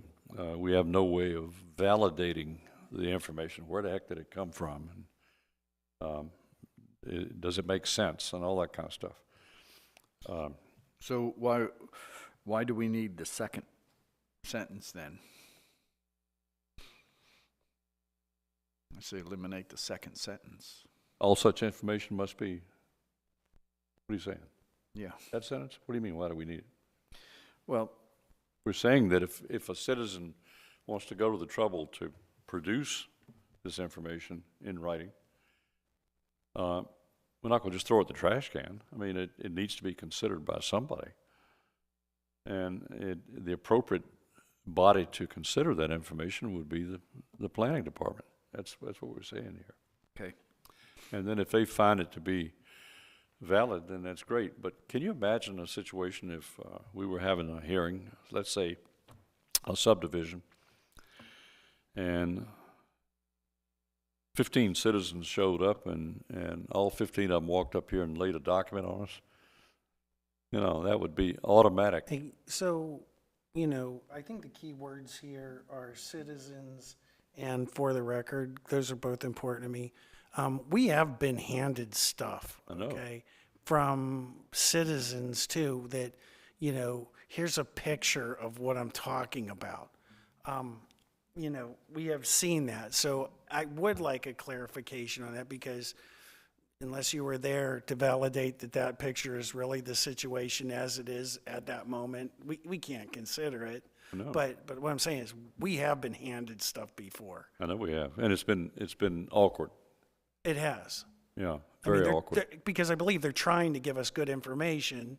we have no way of validating the information. Where the heck did it come from? And, does it make sense and all that kind of stuff. So why do we need the second sentence then? I say eliminate the second sentence. All such information must be, what are you saying? Yeah. That sentence? What do you mean, why do we need it? Well, We're saying that if a citizen wants to go to the trouble to produce this information in writing, we're not going to just throw it in the trash can. I mean, it needs to be considered by somebody. And the appropriate body to consider that information would be the planning department. That's what we're saying here. okay. And then if they find it to be valid, then that's great. But can you imagine a situation if we were having a hearing, let's say a subdivision, and 15 citizens showed up and all 15 of them walked up here and laid a document on us? You know, that would be automatic. Hey, so, you know, I think the key words here are citizens and for the record. Those are both important to me. We have been handed stuff, I know. okay, from citizens too, that, you know, here's a picture of what I'm talking about. You know, we have seen that. So I would like a clarification on that, because unless you were there to validate that that picture is really the situation as it is at that moment, we can't consider it. I know. But what I'm saying is, we have been handed stuff before. I know we have, and it's been awkward. It has. Yeah, I mean, very awkward. because I believe they're trying to give us good information,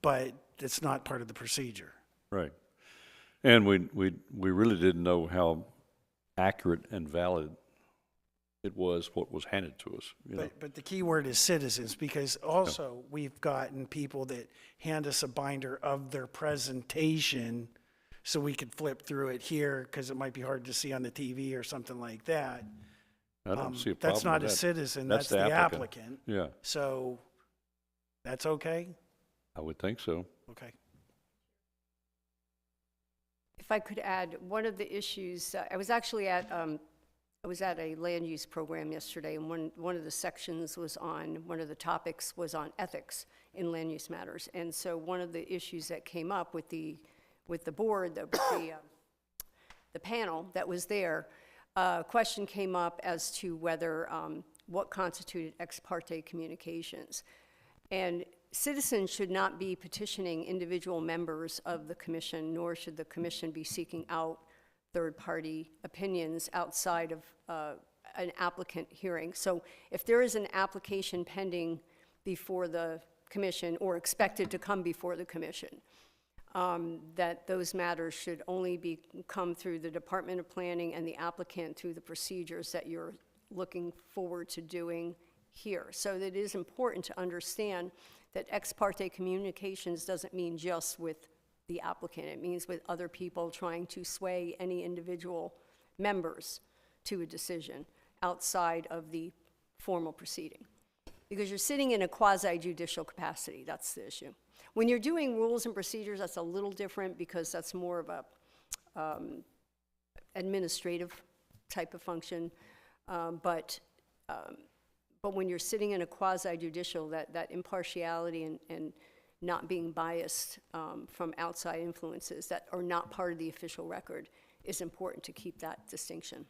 but it's not part of the procedure. Right. And we really didn't know how accurate and valid it was what was handed to us. You know. But the key word is citizens, because also we've gotten people that hand us a binder of their presentation so we could flip through it here, because it might be hard to see on the TV or something like that. I don't see a problem That's not with a that. citizen, That's that's the the applicant. applicant. Yeah, So that's okay? I would think so. Okay. If I could add, one of the issues, I was actually at a land use program yesterday, and one of the sections was on, one of the topics was on ethics in land use matters. And so one of the issues that came up with the board, the panel that was there, a question came up as to whether, what constituted ex parte communications. And citizens should not be petitioning individual members of the commission, nor should the commission be seeking out third-party opinions outside of an applicant hearing. So if there is an application pending before the commission or expected to come before the commission, that those matters should only come through the Department of Planning and the applicant through the procedures that you're looking forward to doing here. So that it is important to understand that ex parte communications doesn't mean just with the applicant. It means with other people trying to sway any individual members to a decision outside of the formal proceeding. Because you're sitting in a quasi-judicial capacity, that's the issue. When you're doing rules and procedures, that's a little different, because that's more of a administrative type of function. But when you're sitting in a quasi-judicial, that impartiality and not being biased from outside influences that are not part of the official record is important to keep that distinction.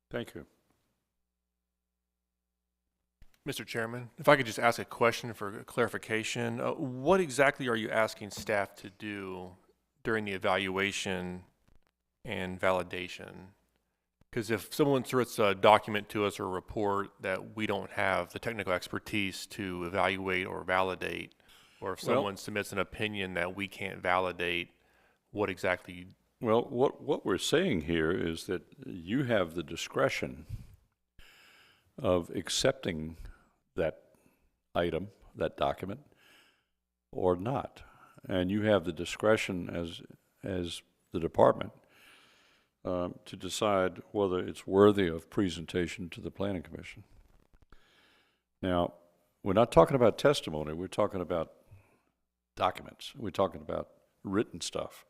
Thank you. Mr. Chairman, if I could just ask a question for clarification. What exactly are you asking staff to do during the evaluation and validation? Because if someone throws a document to us or a report that we don't have the technical expertise to evaluate or validate, or if someone submits an opinion that we can't validate, what exactly? Well, what we're saying here is that you have the discretion of accepting that item, that document, or not. And you have the discretion as the department to decide whether it's worthy of presentation to the Planning Commission. Now, we're not talking about testimony, we're talking about documents. We're talking about written stuff.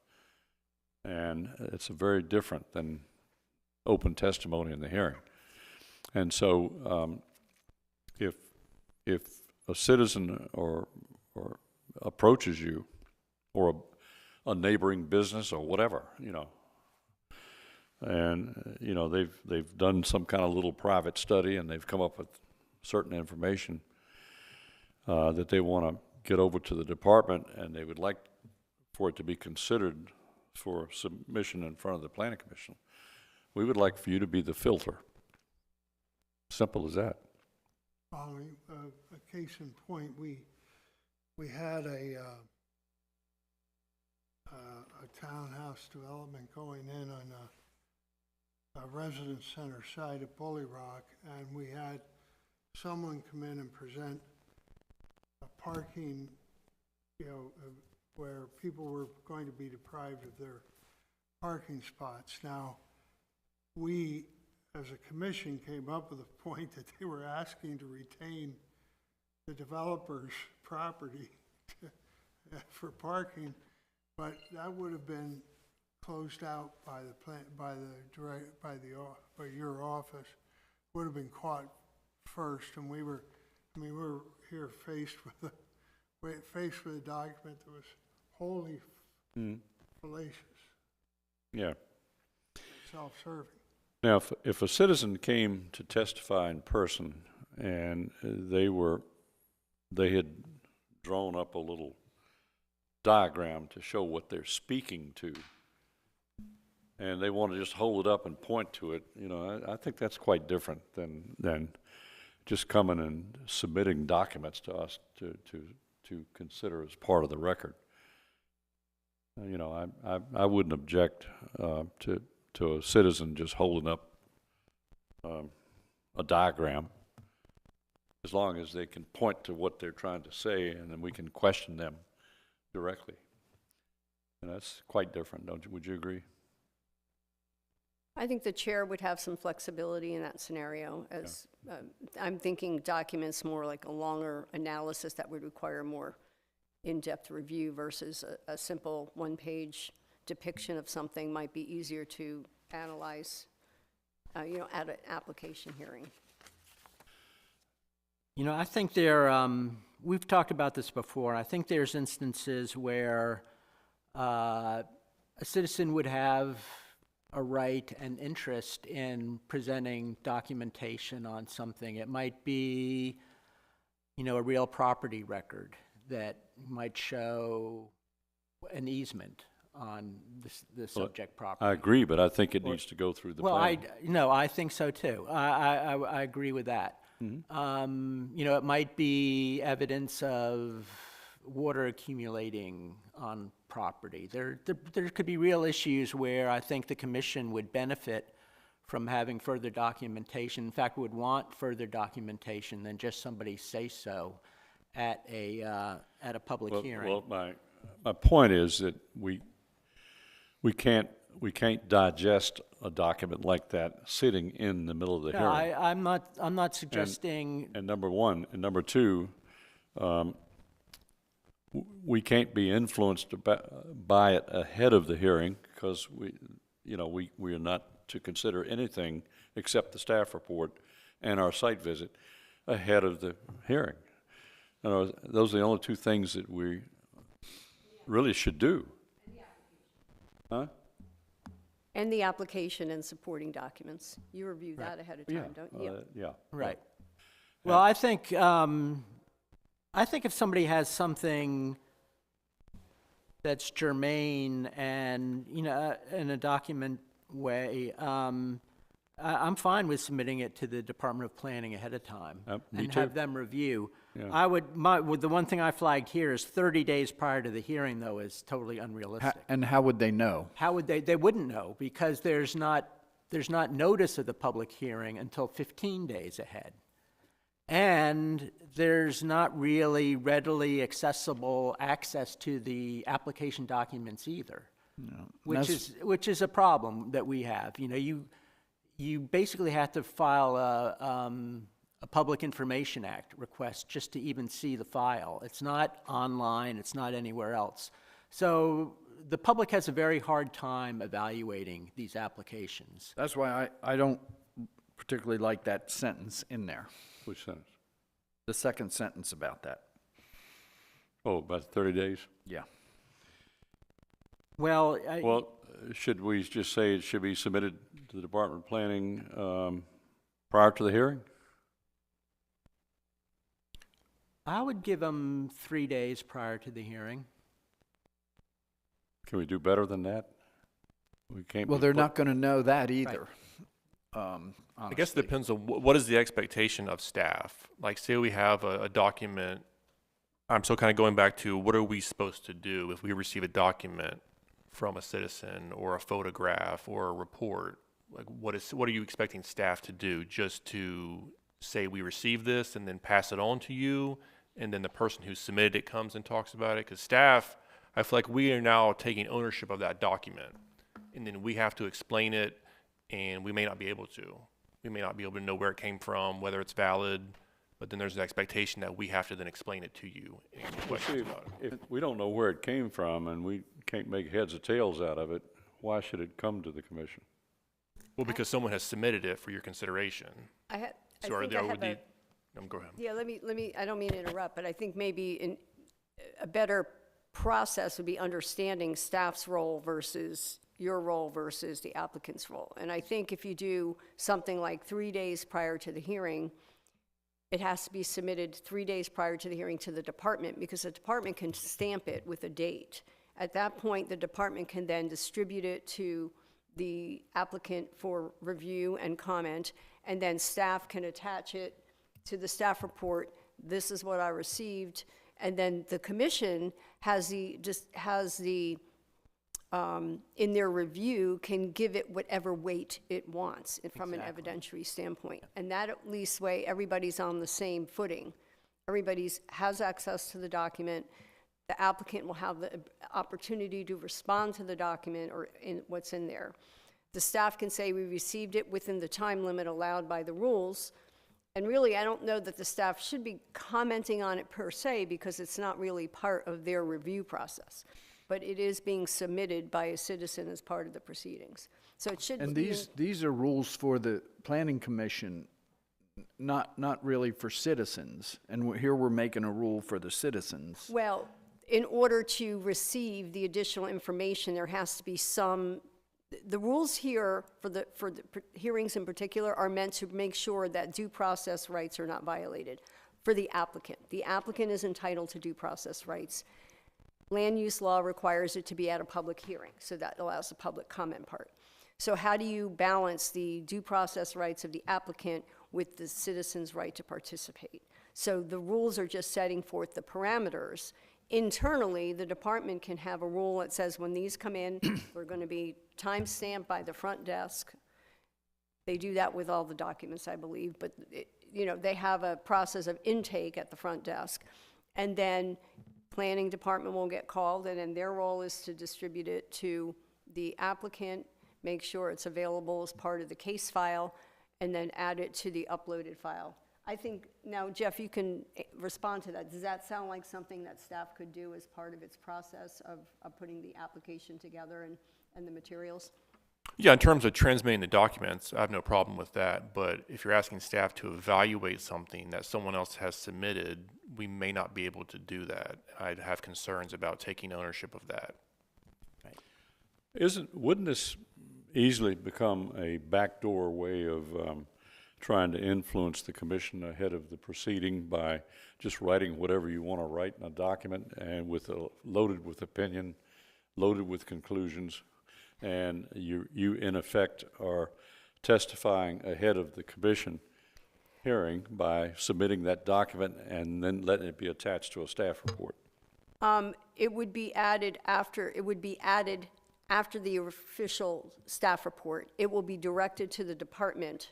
And it's very different than open testimony in the hearing. And so if a citizen or approaches you, or a neighboring business or whatever, you know. And, you know, they've done some kind of little private study, and they've come up with certain information that they want to get over to the department, and they would like for it to be considered for submission in front of the planning commission. We would like for you to be the filter. Simple as that. Following, a case in point, we had a townhouse development going in on a residence center site at Bully Rock, and we had someone come in and present a parking, you know, where people were going to be deprived of their parking spots. Now, we, as a commission, came up with a point that they were asking to retain the developer's property for parking, but that would have been closed out by the plant, by your office, would have been caught first, and we were here faced with a document that was wholly fallacious, Yeah. self-serving. Now, if a citizen came to testify in person and they had drawn up a little diagram to show what they're speaking to, and they want to just hold it up and point to it, you know, I think that's quite different than just coming and submitting documents to us to consider as part of the record. You know, I wouldn't object to a citizen just holding up a diagram, as long as they can point to what they're trying to say, and then we can question them directly. And that's quite different, don't you? Would you agree? I think the chair would have some flexibility in that scenario, as I'm thinking documents more like a longer analysis that would require more in-depth review versus a simple one-page depiction of something might be easier to analyze, you know, at an application hearing. You know, I think we've talked about this before. I think there's instances where a citizen would have a right and interest in presenting documentation on something. It might be, you know, a real property record that might show an easement on the subject property. I agree, but I think it needs to go through the plan. I think so too. I agree with that. Mm-hmm. You know, it might be evidence of water accumulating on property. There could be real issues where I think the commission would benefit from having further documentation. In fact, would want further documentation than just somebody say so at a public hearing. Well, my point is that we can't digest a document like that sitting in the middle of the hearing. I'm not suggesting. And number one, and number two, we can't be influenced by it ahead of the hearing, because we are not to consider anything except the staff report and our site visit ahead of the hearing. Those are the only two things that we really should do. Huh? And the application and supporting documents. You review that ahead of time, don't you? Yeah. Right. Well, I think if somebody has something that's germane and, you know, in a document way, I'm fine with submitting it to the Department of Planning ahead of time and have them review. Yeah. The one thing I flagged here is 30 days prior to the hearing, though, is totally unrealistic. And how would they know? How would they wouldn't know, because there's not notice of the public hearing until 15 days ahead. And there's not really readily accessible access to the application documents either, which is a problem that we have. You know, you basically have to file a Public Information Act request just to even see the file. It's not online, it's not anywhere else. So the public has a very hard time evaluating these applications. That's why I don't particularly like that sentence in there, Which sentence? the second sentence about that. Oh, about 30 days? Yeah. Well, Well, should we just say it should be submitted to the Department of Planning prior to the hearing? I would give them 3 days prior to the hearing. Can we do better than that? We can't. Well, be they're put- not going to know that either. I guess it depends on what is the expectation of staff. Like, say we have a document. I'm still kind of going back to what are we supposed to do if we receive a document from a citizen or a photograph or a report? Like, what are you expecting staff to do? Just to say we received this and then pass it on to you, and then the person who submitted it comes and talks about it? Because staff, I feel like we are now taking ownership of that document, and then we have to explain it, and we may not be able to. We may not be able to know where it came from, whether it's valid, but then there's an expectation that we have to then explain it to you and Well, see, questions about it. if we don't know where it came from and we can't make heads or tails out of it, why should it come to the commission? Well, because someone has submitted it for your consideration. I So are think there, I would have a, need, go ahead. yeah, let me, I don't mean to interrupt, but I think maybe a better process would be understanding staff's role versus your role versus the applicant's role. And I think if you do something like 3 days prior to the hearing, it has to be submitted 3 days prior to the hearing to the department, because the department can stamp it with a date. At that point, the department can then distribute it to the applicant for review and comment, and then staff can attach it to the staff report. This is what I received. And then the commission has in their review, can give it whatever weight it wants from an evidentiary standpoint. And that at least way, everybody's on the same footing. Everybody has access to the document. The applicant will have the opportunity to respond to the document or in what's in there. The staff can say we received it within the time limit allowed by the rules. And really, I don't know that the staff should be commenting on it per se, because it's not really part of their review process. But it is being submitted by a citizen as part of the proceedings. So it should And be. these are rules for the planning commission, not really for citizens. And here we're making a rule for the citizens. Well, in order to receive the additional information, there has to be the rules here for the hearings in particular are meant to make sure that due process rights are not violated for the applicant. The applicant is entitled to due process rights. Land use law requires it to be at a public hearing, so that allows the public comment part. So how do you balance the due process rights of the applicant with the citizen's right to participate? So the rules are just setting forth the parameters. Internally, the department can have a rule that says when these come in, they're going to be time-stamped by the front desk. They do that with all the documents, I believe, but they have a process of intake at the front desk. And then planning department will get called, and then their role is to distribute it to the applicant, make sure it's available as part of the case file, and then add it to the uploaded file. I think, now, Jeff, you can respond to that. Does that sound like something that staff could do as part of its process of putting the application together and the materials? Yeah, in terms of transmitting the documents, I have no problem with that. But if you're asking staff to evaluate something that someone else has submitted, we may not be able to do that. I'd have concerns about taking ownership of that. Wouldn't this easily become a backdoor way of trying to influence the commission ahead of the proceeding by just writing whatever you want to write in a document and loaded with opinion, loaded with conclusions, and you in effect are testifying ahead of the commission hearing by submitting that document and then letting it be attached to a staff report? It would be added after the official staff report. It will be directed to the department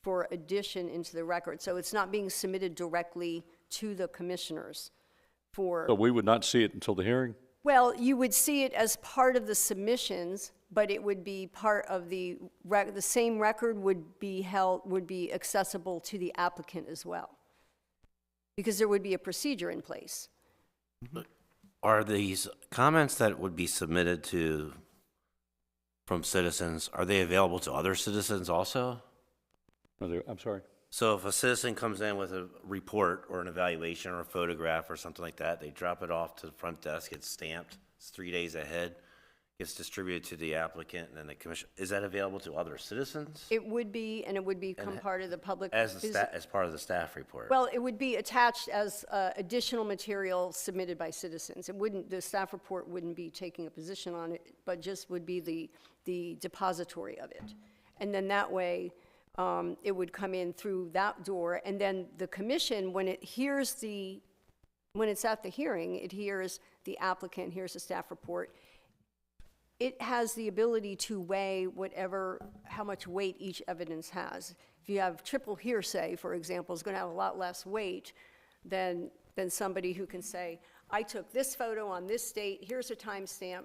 for addition into the record. So it's not being submitted directly to the commissioners for. So we would not see it until the hearing? Well, you would see it as part of the submissions, but it would be part of the same record would be accessible to the applicant as well, because there would be a procedure in place. Are these comments that would be submitted from citizens, are they available to other citizens also? I'm sorry? So if a citizen comes in with a report or an evaluation or a photograph or something like that, they drop it off to the front desk, it's stamped, it's 3 days ahead, gets distributed to the applicant, and then the commission, is that available to other citizens? It would be, and it would become part of the public. As part of the staff report? Well, it would be attached as additional material submitted by citizens. It wouldn't, the staff report wouldn't be taking a position on it, but just would be the depository of it. And then that way, it would come in through that door, and then the commission, when it hears when it's at the hearing, it hears the applicant, hears the staff report, it has the ability to weigh how much weight each evidence has. If you have triple hearsay, for example, it's going to have a lot less weight than somebody who can say, I took this photo on this date, here's a timestamp,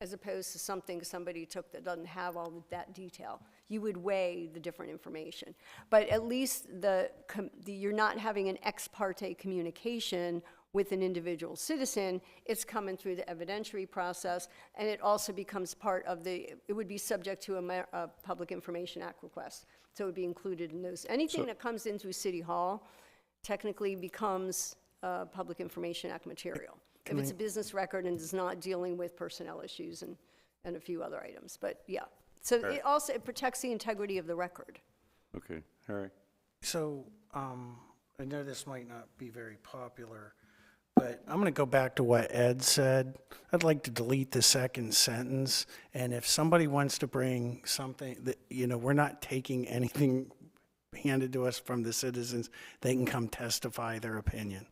as opposed to something somebody took that doesn't have all of that detail. You would weigh the different information. But at least you're not having an ex parte communication with an individual citizen. It's coming through the evidentiary process, and it also becomes part of it would be subject to a Public Information Act request. So it would be included in those. Anything that comes in through City Hall technically becomes Public Information Act material. If it's a business record and is not dealing with personnel issues and a few other items. But yeah, so it protects the integrity of the record. Okay, Harry? So, I know this might not be very popular, but I'm going to go back to what Ed said. I'd like to delete the second sentence, and if somebody wants to bring something that, we're not taking anything handed to us from the citizens, they can come testify their opinion.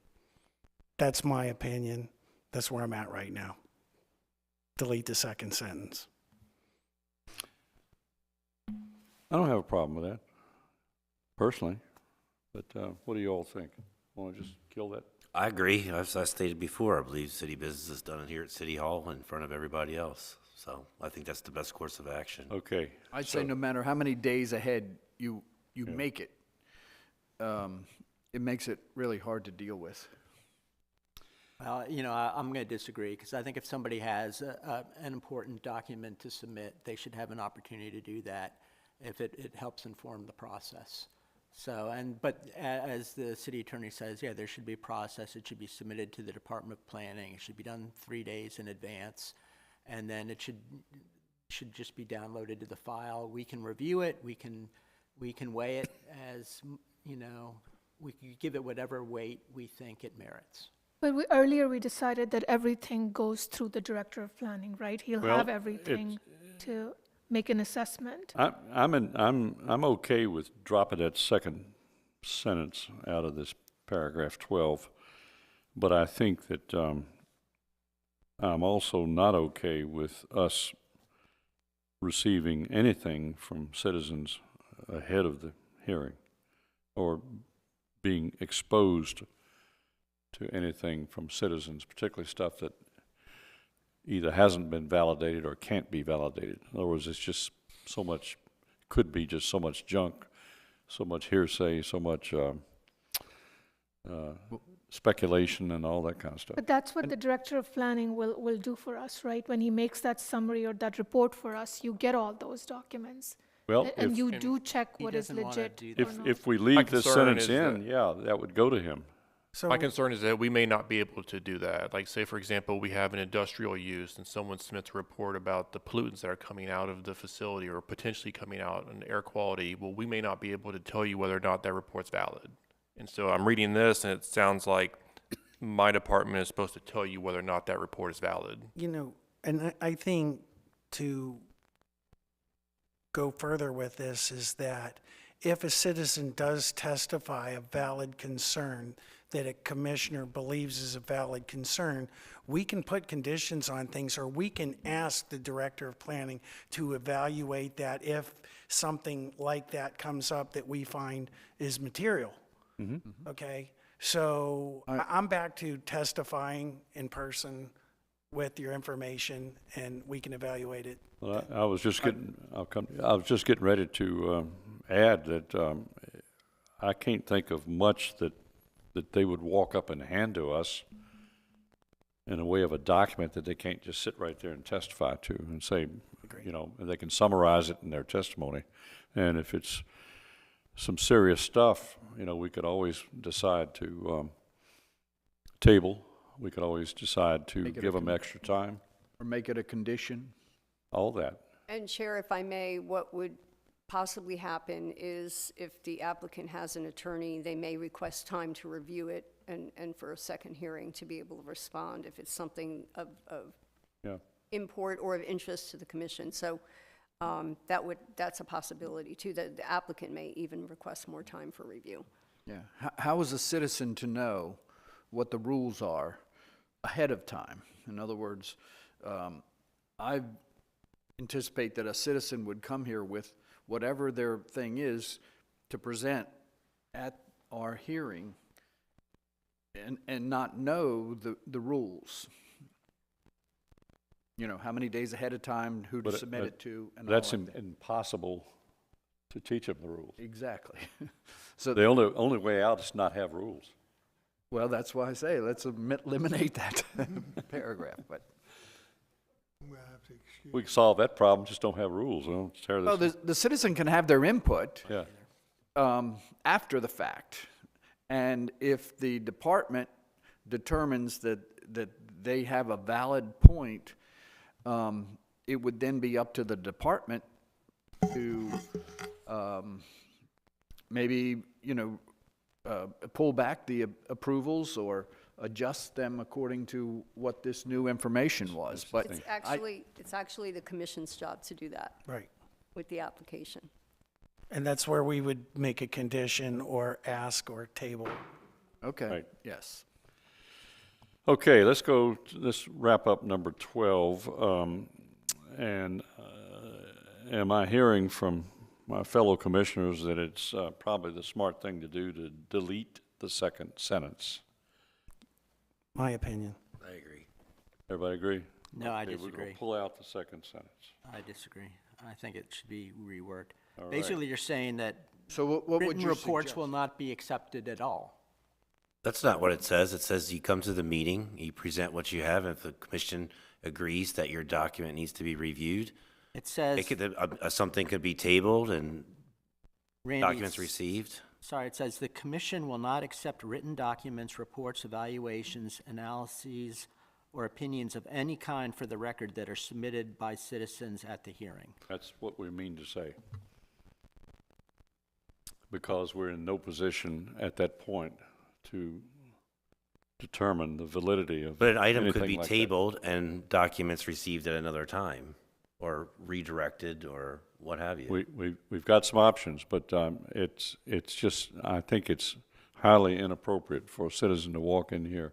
That's my opinion. That's where I'm at right now. Delete the second sentence. I don't have a problem with that, personally, but what do you all think? Want to just kill that? I agree. As I stated before, I believe city business is done here at City Hall in front of everybody else. So I think that's the best course of action. Okay. I'd say no matter how many days ahead you make it, it makes it really hard to deal with. Well, I'm going to disagree, because I think if somebody has an important document to submit, they should have an opportunity to do that if it helps inform the process. So, but as the city attorney says, yeah, there should be a process. It should be submitted to the Department of Planning. It should be done 3 days in advance, and then it should just be downloaded to the file. We can review it. We can weigh it as, we can give it whatever weight we think it merits. But earlier we decided that everything goes through the Director of Planning, right? He'll have everything to make an assessment. I'm okay with dropping that second sentence out of this paragraph 12, but I think that I'm also not okay with us receiving anything from citizens ahead of the hearing or being exposed to anything from citizens, particularly stuff that either hasn't been validated or can't be validated. In other words, it's just so much, could be just so much junk, so much hearsay, so much speculation and all that kind of stuff. But that's what the Director of Planning will do for us, right? When he makes that summary or that report for us, you get all those documents. Well, And you do check what is doesn't wanna legit do or that. not. if we leave this concern sentence is in, that would go to him. So, My concern is that we may not be able to do that. Like, say, for example, we have an industrial use and someone submits a report about the pollutants that are coming out of the facility or potentially coming out in air quality. Well, we may not be able to tell you whether or not that report's valid. And so I'm reading this and it sounds like my department is supposed to tell you whether or not that report is valid. and I think to go further with this is that if a citizen does testify a valid concern that a commissioner believes is a valid concern, we can put conditions on things, or we can ask the Director of Planning to evaluate that if something like that comes up that we find is material. Okay? So I'm back to testifying in person with your information, and we can evaluate it. Well, I was just getting, I was just getting ready to add that I can't think of much that they would walk up and hand to us in a way of a document that they can't just sit right there and testify to and say, and they can summarize it in their testimony. And if it's some serious stuff, you know, we could always decide to table. We could always decide to Make it a give them extra time, Or make it a condition? all that. And Chair, if I may, what would possibly happen is if the applicant has an attorney, they may request time to review it and for a second hearing to be able to respond if it's something of Yeah. import or of interest to the commission. So that's a possibility too, that the applicant may even request more time for review. Yeah. How is a citizen to know what the rules are ahead of time? In other words, I anticipate that a citizen would come here with whatever their thing is to present at our hearing and not know the rules. You know, how many days ahead of time, who to But submit it to, and all That's like that. impossible to teach them the rules. Exactly. So, The only way out is not have rules. well, that's why I say, let's eliminate that paragraph, but. I'm gonna have to excuse. We can solve that problem, just don't have rules. Tear Well, this. the citizen can have their input Yeah, after the fact. And if the department determines that they have a valid point, it would then be up to the department to maybe, you know, pull back the approvals or adjust them according to what this new information was. But It's actually the commission's job to do that Right. with the application. And that's where we would make a condition or ask or table. okay, Right. yes. okay, let's wrap up number 12. Am I hearing from my fellow commissioners that it's probably the smart thing to do to delete the second sentence? My opinion. I agree. Everybody agree? No, I Okay, we're disagree. gonna pull out the second sentence. I disagree. I think it should be reworked. All right. Basically, you're saying that So what would written you reports suggest? will not be accepted at all. That's not what it says. It says you come to the meeting, you present what you have, and if the commission agrees that your document needs to be reviewed, It says, it could, something could be tabled and Randy, documents received. sorry, it says the commission will not accept written documents, reports, evaluations, analyses, or opinions of any kind for the record that are submitted by citizens at the hearing. That's what we mean to say. Because we're in no position at that point to determine the validity of But an item could anything be like that. tabled and documents received at another time, or redirected, or what have you. We've got some options, but it's just, I think it's highly inappropriate for a citizen to walk in here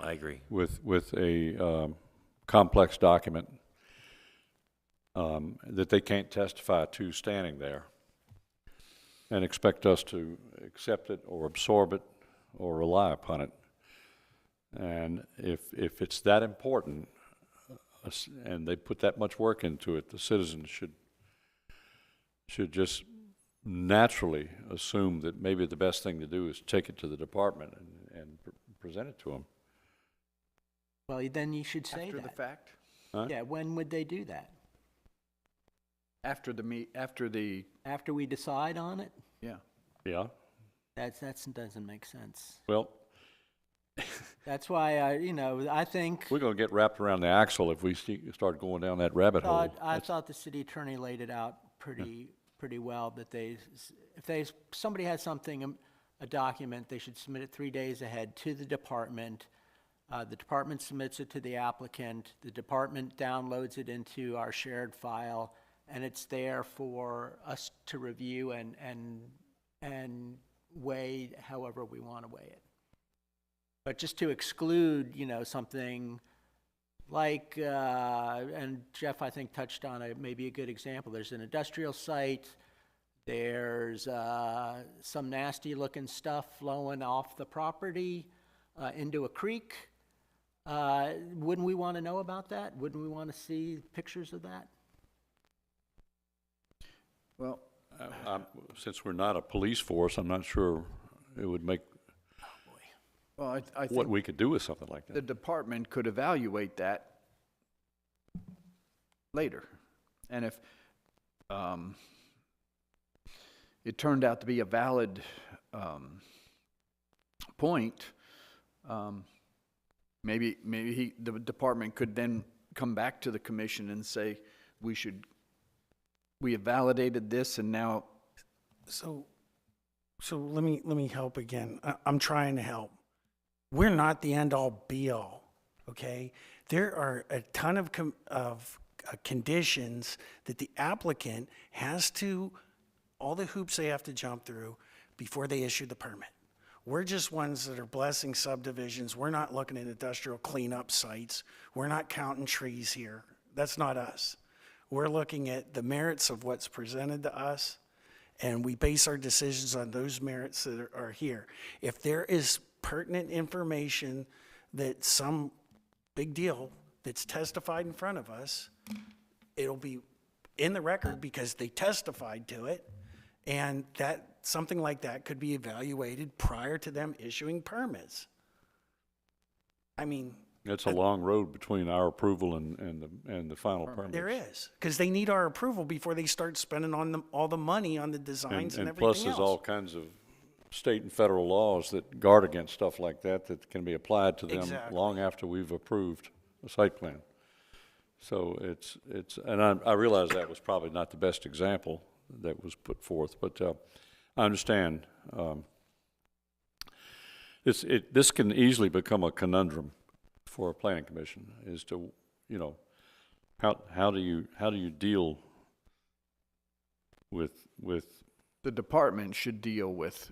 I agree. with a complex document that they can't testify to standing there and expect us to accept it or absorb it or rely upon it. And if it's that important, and they put that much work into it, the citizens should just naturally assume that maybe the best thing to do is take it to the department and present it to them. Well, then you should say After the that. fact? Huh? Yeah, when would they do that? After the, After we decide on it? yeah. Yeah, That doesn't make sense. well, That's why I think. we're gonna get wrapped around the axle if we start going down that rabbit hole. I thought the city attorney laid it out pretty well, that if somebody has something, a document, they should submit it 3 days ahead to the department. The department submits it to the applicant, the department downloads it into our shared file, and it's there for us to review and weigh however we want to weigh it. But just to exclude, something like, and Jeff, I think, touched on maybe a good example. There's an industrial site, there's some nasty-looking stuff flowing off the property into a creek. Wouldn't we want to know about that? Wouldn't we want to see pictures of that? Well, Since we're not a police force, I'm not sure it would make well, I what think we could do with something like the that. department could evaluate that later. And it turned out to be a valid point, maybe the department could then come back to the commission and say, we have validated this and now. So let me help again. I'm trying to help. We're not the end-all be-all, okay? There are a ton of conditions that the applicant has to, all the hoops they have to jump through before they issue the permit. We're just ones that are blessing subdivisions. We're not looking at industrial cleanup sites. We're not counting trees here. That's not us. We're looking at the merits of what's presented to us, and we base our decisions on those merits that are here. If there is pertinent information that some big deal that's testified in front of us, it'll be in the record because they testified to it, and that something like that could be evaluated prior to them issuing permits. I mean, It's a long road between our approval and the final permit. there is, because they need our approval before they start spending on all the money on the designs and everything plus, else. there's all kinds of state and federal laws that guard against stuff like that can be applied to them Exactly. long after we've approved a site plan. So and I realize that was probably not the best example that was put forth, but I understand. This can easily become a conundrum for a planning commission as to, how do you deal with The department should deal with.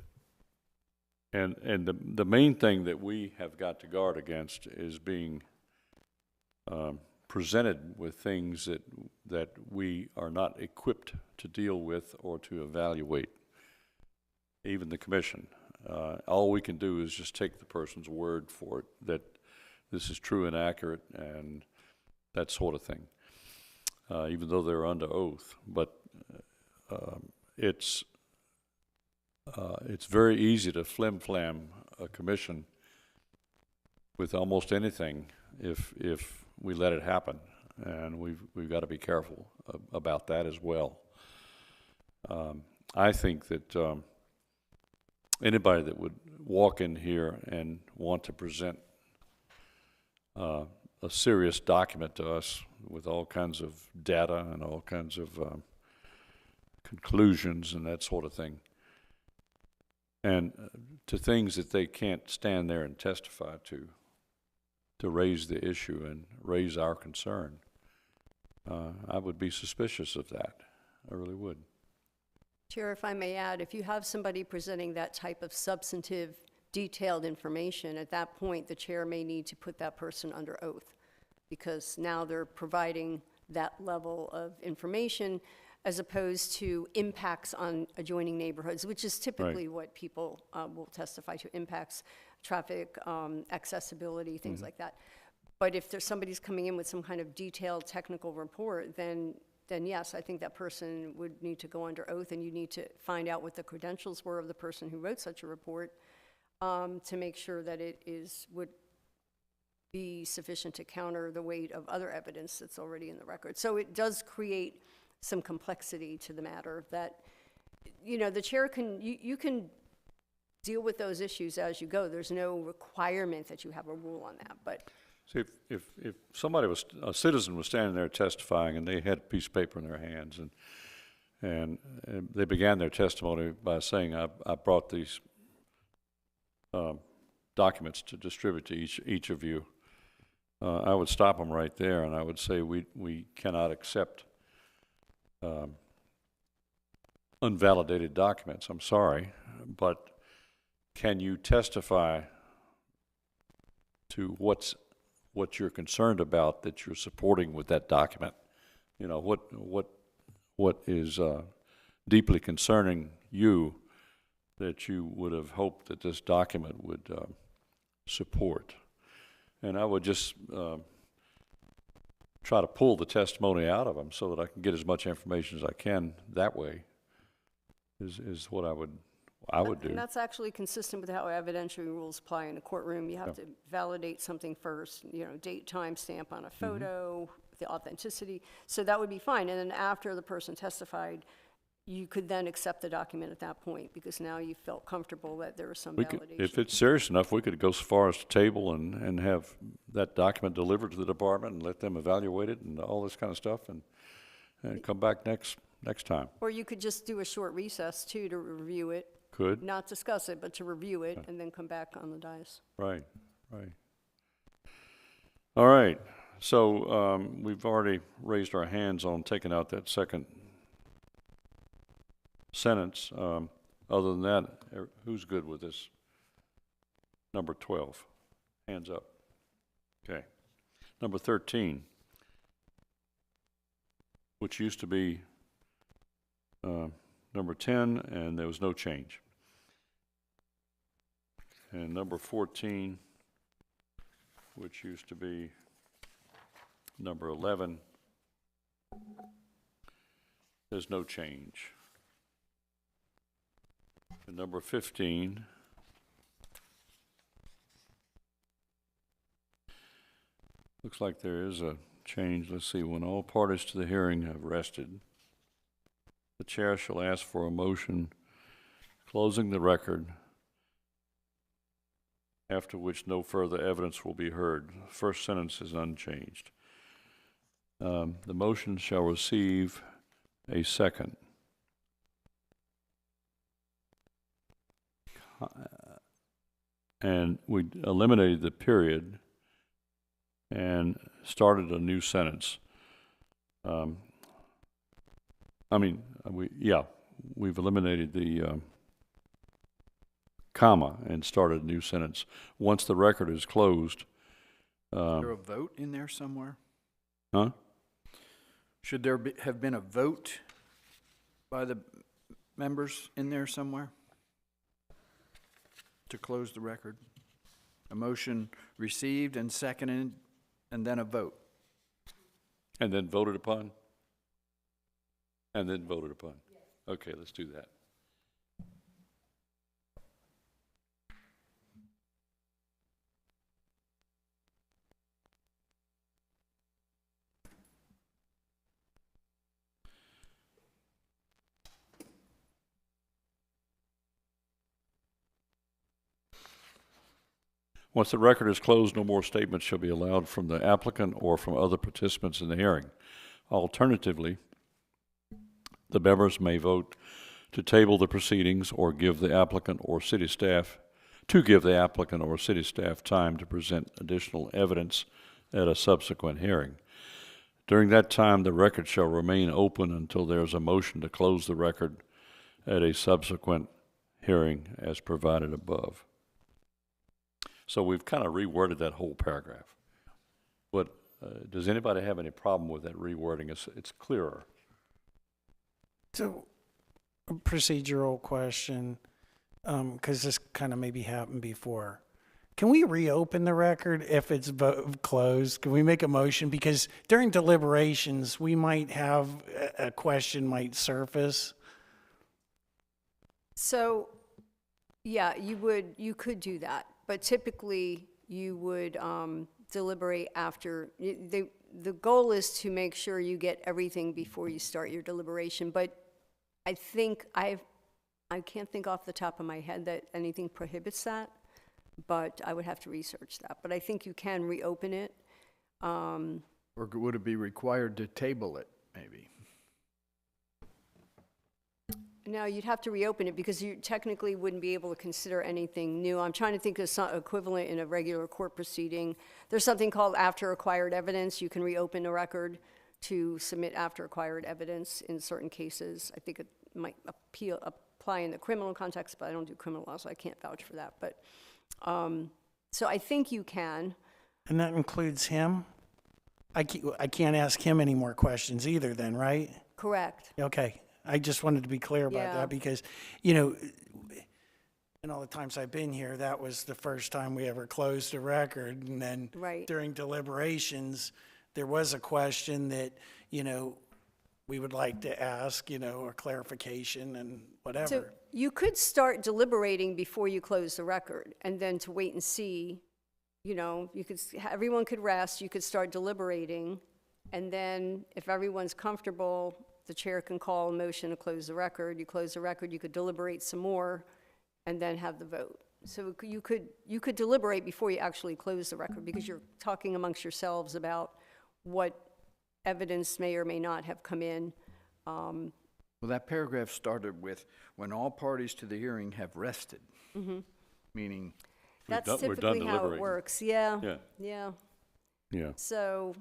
and the main thing that we have got to guard against is being presented with things that we are not equipped to deal with or to evaluate, even the commission. All we can do is just take the person's word for it that this is true and accurate and that sort of thing, even though they're under oath. But it's very easy to flim-flam a commission with almost anything if we let it happen, and we've got to be careful about that as well. I think that anybody that would walk in here and want to present a serious document to us with all kinds of data and all kinds of conclusions and that sort of thing, and to things that they can't stand there and testify to raise the issue and raise our concern, I would be suspicious of that. I really would. Chair, if I may add, if you have somebody presenting that type of substantive, detailed information, at that point, the chair may need to put that person under oath, because now they're providing that level of information as opposed to impacts on adjoining neighborhoods, which is typically what people will testify to, impacts, traffic, accessibility, things like that. But if there's somebody's coming in with some kind of detailed technical report, then yes, I think that person would need to go under oath, and you need to find out what the credentials were of the person who wrote such a report to make sure that it would be sufficient to counter the weight of other evidence that's already in the record. So it does create some complexity to the matter that, the chair you can deal with those issues as you go. There's no requirement that you have a rule on that, but. See, if a citizen was standing there testifying and they had a piece of paper in their hands and they began their testimony by saying, I brought these documents to distribute to each of you, I would stop them right there and I would say, we cannot accept unvalidated documents. I'm sorry, but can you testify to what you're concerned about that you're supporting with that document? What is deeply concerning you that you would have hoped that this document would support? And I would just try to pull the testimony out of them so that I can get as much information as I can that way, is what I would do. And that's actually consistent with how evidentiary rules apply in a courtroom. You have to validate something first, date, time, stamp on a photo, the authenticity. So that would be fine. And then after the person testified, you could then accept the document at that point, because now you felt comfortable that there was some We could, validation. if it's serious enough, we could go so far as to table and have that document delivered to the department and let them evaluate it and all this kind of stuff and come back next time. Or you could just do a short recess too, to review it, Could? not discuss it, but to review it, and then come back on the dais. Right, right. All right, so we've already raised our hands on taking out that second sentence. Other than that, who's good with this? Number 12, hands up. Okay. Number 13, which used to be number 10, and there was no change. And number 14, which used to be number 11, there's no change. And number 15, looks like there is a change. Let's see. When all parties to the hearing have rested, the chair shall ask for a motion closing the record, after which no further evidence will be heard. The first sentence is unchanged. The motion shall receive a second. And we eliminated the period and started a new sentence. We've eliminated the comma and started a new sentence. Once the record is closed. Is there a vote in there somewhere? Huh? Should there have been a vote by the members in there somewhere to close the record? A motion received and seconded, and then a vote. And then voted upon? And then voted upon? Okay, let's do that. Once the record is closed, no more statements shall be allowed from the applicant or from other participants in the hearing. Alternatively, the members may vote to table the proceedings or give the applicant or city staff time to present additional evidence at a subsequent hearing. During that time, the record shall remain open until there is a motion to close the record at a subsequent hearing as provided above. So we've kind of reworded that whole paragraph. But does anybody have any problem with that rewording? It's clearer. So, a procedural question, because this kind of maybe happened before. Can we reopen the record if it's closed? Can we make a motion? Because during deliberations, we might have a question might surface. So, yeah, you could do that, but typically you would deliberate after. The goal is to make sure you get everything before you start your deliberation, but I think I can't think off the top of my head that anything prohibits that, but I would have to research that. But I think you can reopen it. Or would it be required to table it, maybe? No, you'd have to reopen it because you technically wouldn't be able to consider anything new. I'm trying to think of some equivalent in a regular court proceeding. There's something called after acquired evidence. You can reopen a record to submit after acquired evidence in certain cases. I think it might apply in the criminal context, but I don't do criminal law, so I can't vouch for that. But so I think you can. And that includes him? I can't ask him any more questions either then, right? Correct. Okay. I just wanted to be clear about that because, in all the times I've been here, that was the first time we ever closed a record. And then during deliberations, there was a question that, we would like to ask, or clarification and whatever. So you could start deliberating before you close the record, and then to wait and see, everyone could rest, you could start deliberating, and then if everyone's comfortable the chair can call a motion to close the record. You close the record, you could deliberate some more, and then have the vote. So you could deliberate before you actually close the record, because you're talking amongst yourselves about what evidence may or may not have come in. Well, that paragraph started with, when all parties to the hearing have rested. Meaning, That's we're done typically how it deliberating. works, yeah. Yeah. Yeah. Yeah. So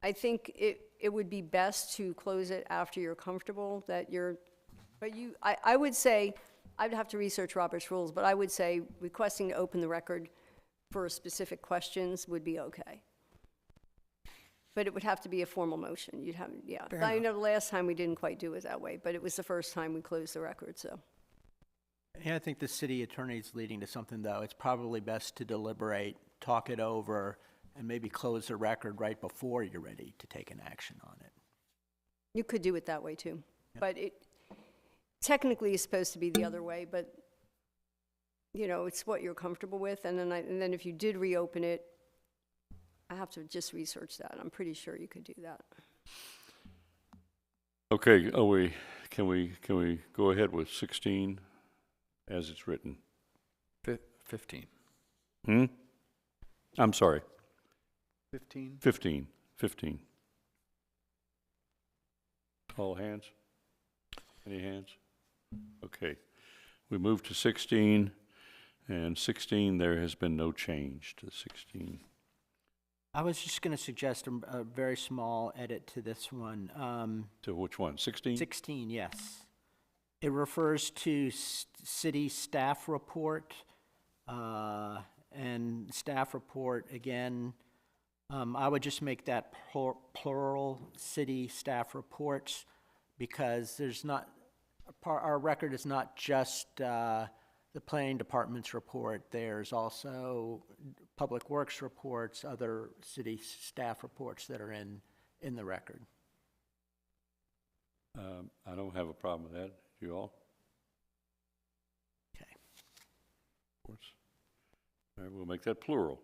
I think it would be best to close it after you're comfortable that you're, but I would say, I'd have to research Robert's rules, but I would say requesting to open the record for specific questions would be okay. But it would have to be a formal motion. You'd have, yeah. I know the last time we didn't quite do it that way, but it was the first time we closed the record, so. Yeah, I think the city attorney's leading to something, though. It's probably best to deliberate, talk it over, and maybe close the record right before you're ready to take an action on it. You could do it that way, too. But it technically is supposed to be the other way, but, you know, it's what you're comfortable with. And then if you did reopen it, I have to just research that. I'm pretty sure you could do that. Okay, can we go ahead with 16 as it's written? 15. I'm sorry, 15? 15. All hands? Any hands? Okay. We move to 16, and 16, there has been no change to 16. I was just going to suggest a very small edit to this one. To which one, 16? 16, yes. It refers to city staff report, and staff report, again, I would just make that plural, city staff reports, because there's not, our record is not just the planning department's report. There's also public works reports, other city staff reports that are in the record. I don't have a problem with that. You all? Okay. Of course. All right, we'll make that plural.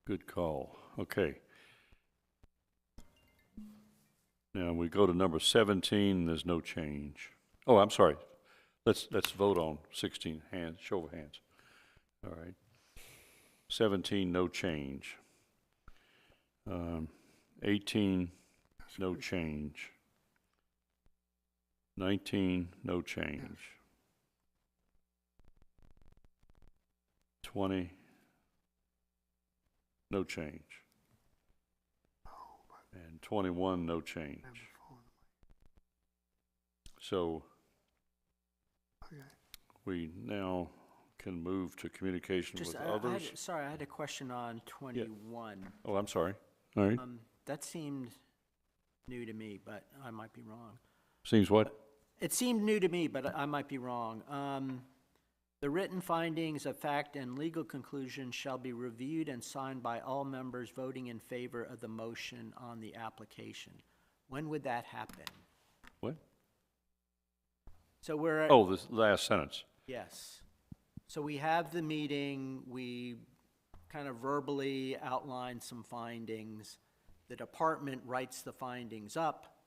Good call. Okay. Now we go to number 17. There's no change. Oh, I'm sorry. Let's vote on 16. Hands, show of hands. All right. 17, no change. 18, no change. 19, no change. 20, no change. And 21, no change. So Okay. we now can move to communication Just, with I others. I had a question on 21. Oh, I'm sorry. All right. That seemed new to me, but I might be wrong. Seems what? It seemed new to me, but I might be wrong. The written findings of fact and legal conclusions shall be reviewed and signed by all members voting in favor of the motion on the application. When would that happen? What? So we're at, Oh, this last sentence. yes. So we have the meeting, we kind of verbally outline some findings. The department writes the findings up,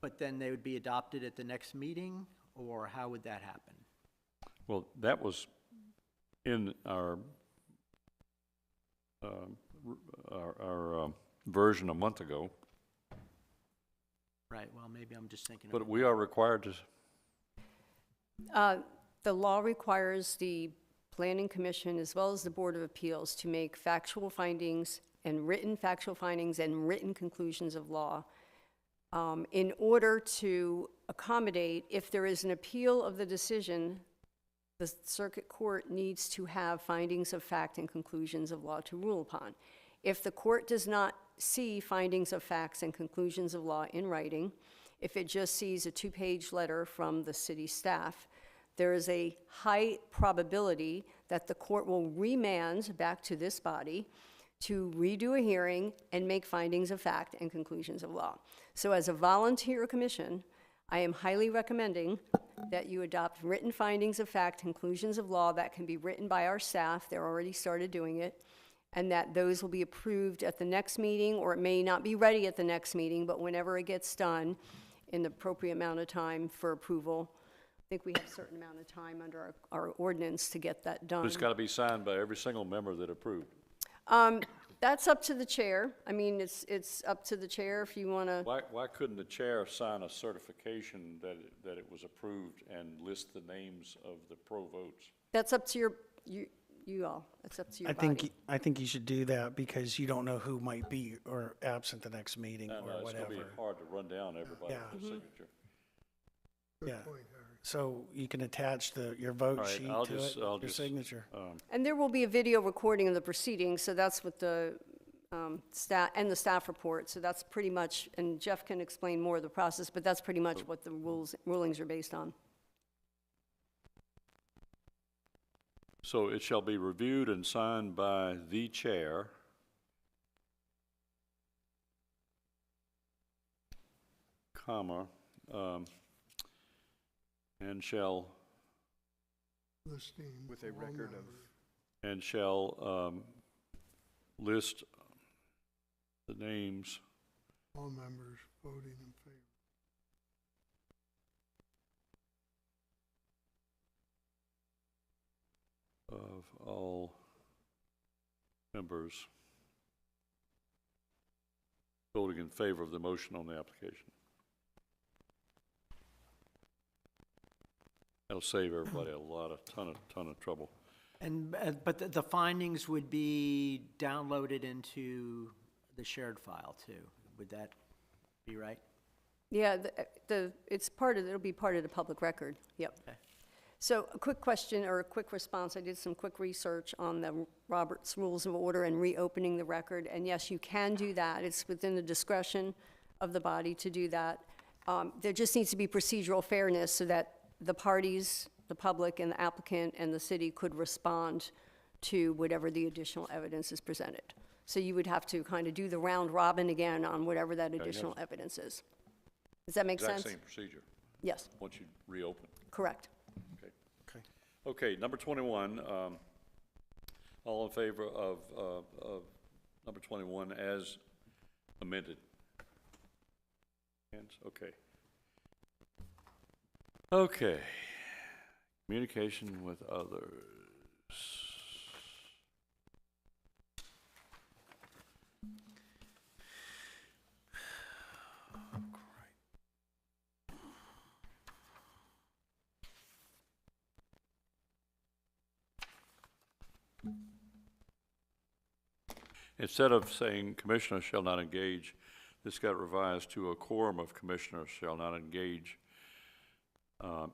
but then they would be adopted at the next meeting, or how would that happen? Well, that was in our version a month ago, Right, well, maybe I'm just thinking. but we are required to, The law requires the Planning Commission as well as the Board of Appeals to make factual findings and written factual findings and written conclusions of law in order to accommodate, if there is an appeal of the decision, the circuit court needs to have findings of fact and conclusions of law to rule upon. If the court does not see findings of facts and conclusions of law in writing, if it just sees a 2-page letter from the city staff, there is a high probability that the court will remand back to this body to redo a hearing and make findings of fact and conclusions of law. So as a volunteer commission, I am highly recommending that you adopt written findings of fact, conclusions of law that can be written by our staff. They're already started doing it. and that those will be approved at the next meeting, or it may not be ready at the next meeting, but whenever it gets done in the appropriate amount of time for approval. I think we have a certain amount of time under our ordinance to get that done. But it's got to be signed by every single member that approved. That's up to the chair. I mean, it's up to the chair if you want to. Why couldn't the chair sign a certification that it was approved and list the names of the pro votes? That's up to you all. That's up to your body. I think you should do that because you don't know who might be or absent the next meeting No, or it's going to whatever. be hard to run down everybody Yeah. with a signature. Good Yeah. point, Harry. So you can attach your vote All right, sheet I'll to just- it, I'll your just- signature. And there will be a video recording of the proceedings, so that's what the staff, and the staff report, so that's pretty much, and Jeff can explain more of the process, but that's pretty much what the rulings are based on. So it shall be reviewed and signed by the chair, comma, and shall, Listing. With a all record of- members. and shall list the names All members voting in favor. of all members voting in favor of the motion on the application. That'll save everybody a ton of trouble. And, but the findings would be downloaded into the shared file too. Would that be right? Yeah, it'll be part of the public record, yep. Okay. So a quick question or a quick response, I did some quick research on the Robert's Rules of Order and reopening the record, and yes, you can do that. It's within the discretion of the body to do that. There just needs to be procedural fairness so that the parties, the public and the applicant and the city could respond to whatever the additional evidence is presented. So you would have to kind of do the round robin again on whatever that additional evidence is. Does that make sense? Exact same procedure, Yes, once you reopen. correct. Okay, number 21, all in favor of number 21 as amended? Hands, okay. Okay, communication with others. Instead of saying commissioners shall not engage, this got revised to a quorum of commissioners shall not engage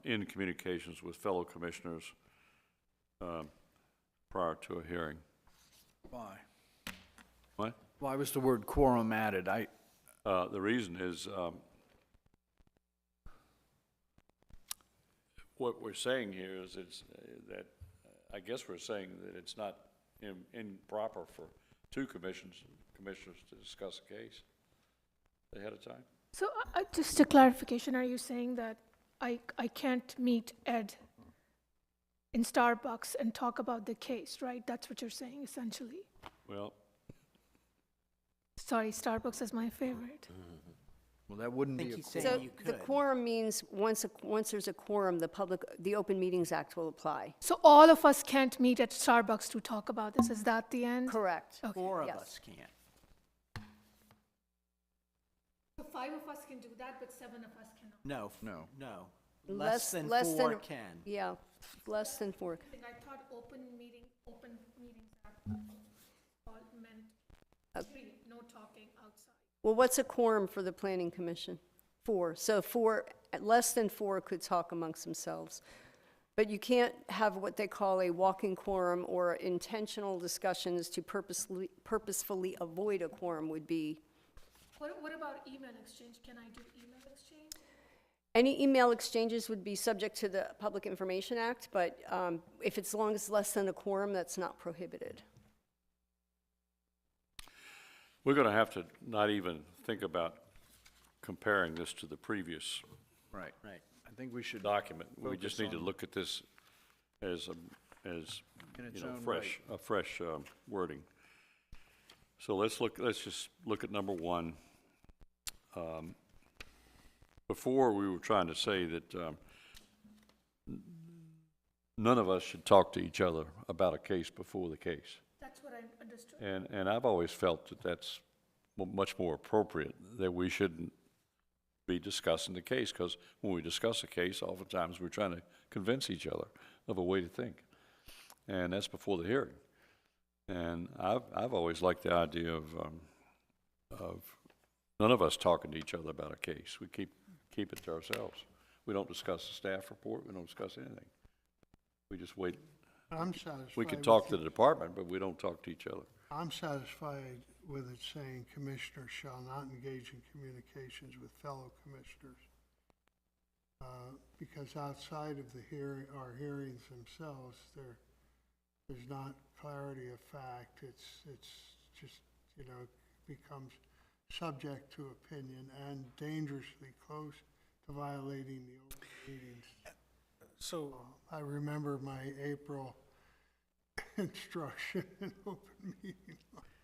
in communications with fellow commissioners prior to a hearing. Why? What? Why was the word quorum added? The reason is what we're saying here is that I guess we're saying that it's not improper for two commissioners to discuss a case ahead of time. So just a clarification, are you saying that I can't meet Ed in Starbucks and talk about the case, right? That's what you're saying, essentially. Well, Sorry, Starbucks is my favorite. Well, that wouldn't I be think a he's saying So you the could. quorum means once there's a quorum, the Open Meetings Act will apply. So all of us can't meet at Starbucks to talk about this, is that the end? Correct. Okay. Four of Yes. us can't. So 5 of us can do that, but 7 of us cannot. No, No. no. Less- Less than less than- 4 can. Yeah, less than 4. I thought open meetings act all meant 3, no talking outside. Well, what's a quorum for the Planning Commission? 4. So 4, less than 4 could talk amongst themselves. But you can't have what they call a walking quorum or intentional discussions to purposefully avoid a quorum would be. What about email exchange? Can I do email exchange? Any email exchanges would be subject to the Public Information Act, but if it's long as less than a quorum, that's not prohibited. we're going to have to not even think about comparing this to the previous Right. Right. I think we should, document. We just Focus need to on- look at this as in its own fresh, right. a fresh wording. So let's just look at number one. Before, we were trying to say that none of us should talk to each other about a case before the case. That's what I understood. And I've always felt that that's much more appropriate, that we shouldn't be discussing the case, because when we discuss a case, oftentimes we're trying to convince each other of a way to think. And that's before the hearing. And I've always liked the idea of none of us talking to each other about a case. We keep it to ourselves. We don't discuss the staff report. We don't discuss anything. We just wait. I'm satisfied. We can with talk to it. the department, but we don't talk to each other. I'm satisfied with it saying commissioners shall not engage in communications with fellow commissioners. Because outside of the our hearings themselves, there's not clarity of fact. It's just, becomes subject to opinion and dangerously close to violating the open meetings. So, I remember my April instruction in open meeting.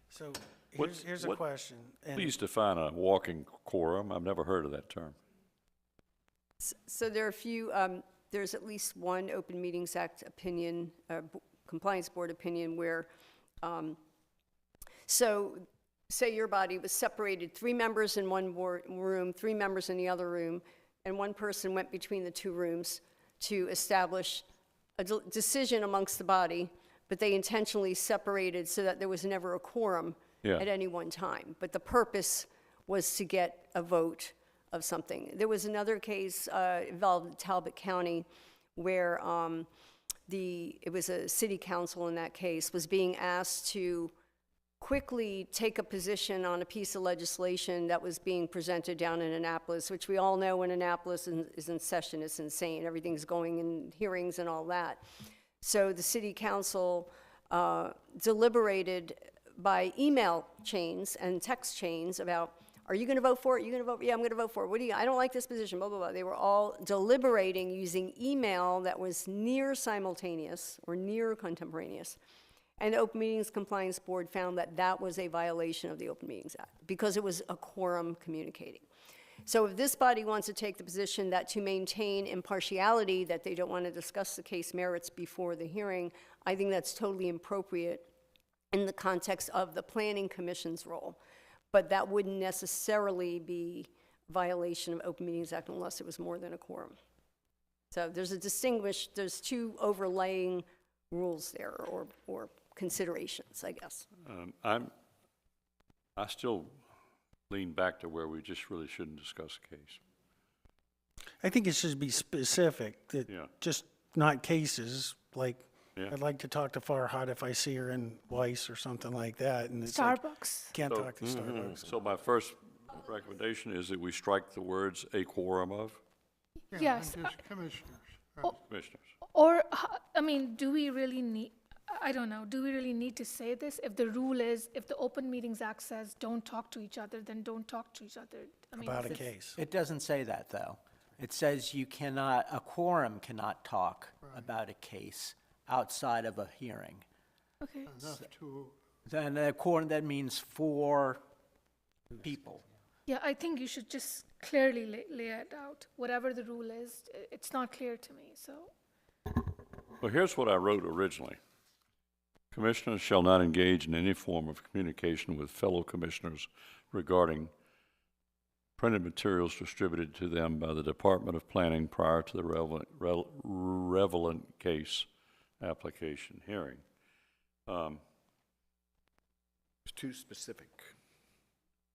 so What's- here's a what- question. and- Please define a walking quorum. I've never heard of that term. So there are a few, there's at least one Open Meetings Act opinion, Compliance Board opinion where, so say your body was separated, 3 members in one room, 3 members in the other room, and one person went between the 2 rooms to establish a decision amongst the body, but they intentionally separated so that there was never a quorum Yeah. at any one time. But the purpose was to get a vote of something. There was another case involved Talbot County where it was a city council in that case, was being asked to quickly take a position on a piece of legislation that was being presented down in Annapolis, which we all know when Annapolis is in session, it's insane. Everything's going in hearings and all that. So the city council deliberated by email chains and text chains about, are you going to vote for it? Are you going to vote? Yeah, I'm going to vote for it. I don't like this position, blah, blah, blah. They were all deliberating using email that was near simultaneous or near contemporaneous. And the Open Meetings Compliance Board found that that was a violation of the Open Meetings Act because it was a quorum communicating. So if this body wants to take the position that to maintain impartiality, that they don't want to discuss the case merits before the hearing, I think that's totally appropriate in the context of the Planning Commission's role. But that wouldn't necessarily be violation of Open Meetings Act unless it was more than a quorum. So there's there's 2 overlaying rules there or considerations, I guess. I still lean back to where we just really shouldn't discuss a case. I think it should be specific, that Yeah. just not cases, like, Yeah. I'd like to talk to Farhad if I see her in Weiss or something like that, and it's like, Starbucks. can't So- talk to Starbucks. So my first recommendation is that we strike the words "a quorum of" Yeah, Yes, and just commissioners. Right. commissioners. Or, I mean, do we really need, I don't know, do we really need to say this? If the rule is, if the Open Meetings Act says don't talk to each other, then don't talk to each other. I mean, About a if it's- case. It doesn't say that, though. It says a quorum cannot talk about a case outside of a hearing. Okay, Enough to, Then a quorum, that means 4 people. yeah, I think you should just clearly lay it out. Whatever the rule is, it's not clear to me, so. Well, here's what I wrote originally. Commissioners shall not engage in any form of communication with fellow commissioners regarding printed materials distributed to them by the Department of Planning prior to the relevant case application hearing. It's too specific.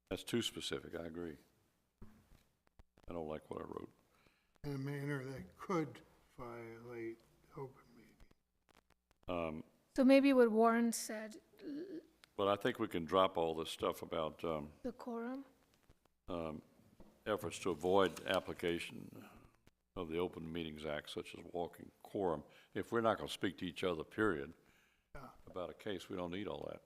That's too specific, I agree. I don't like what I wrote. in a manner that could violate open meeting. So maybe what Warren said, But I think we can drop all this stuff about the quorum. efforts to avoid application of the Open Meetings Act, such as walking quorum. If we're not going to speak to each other, period, about a case, we don't need all that.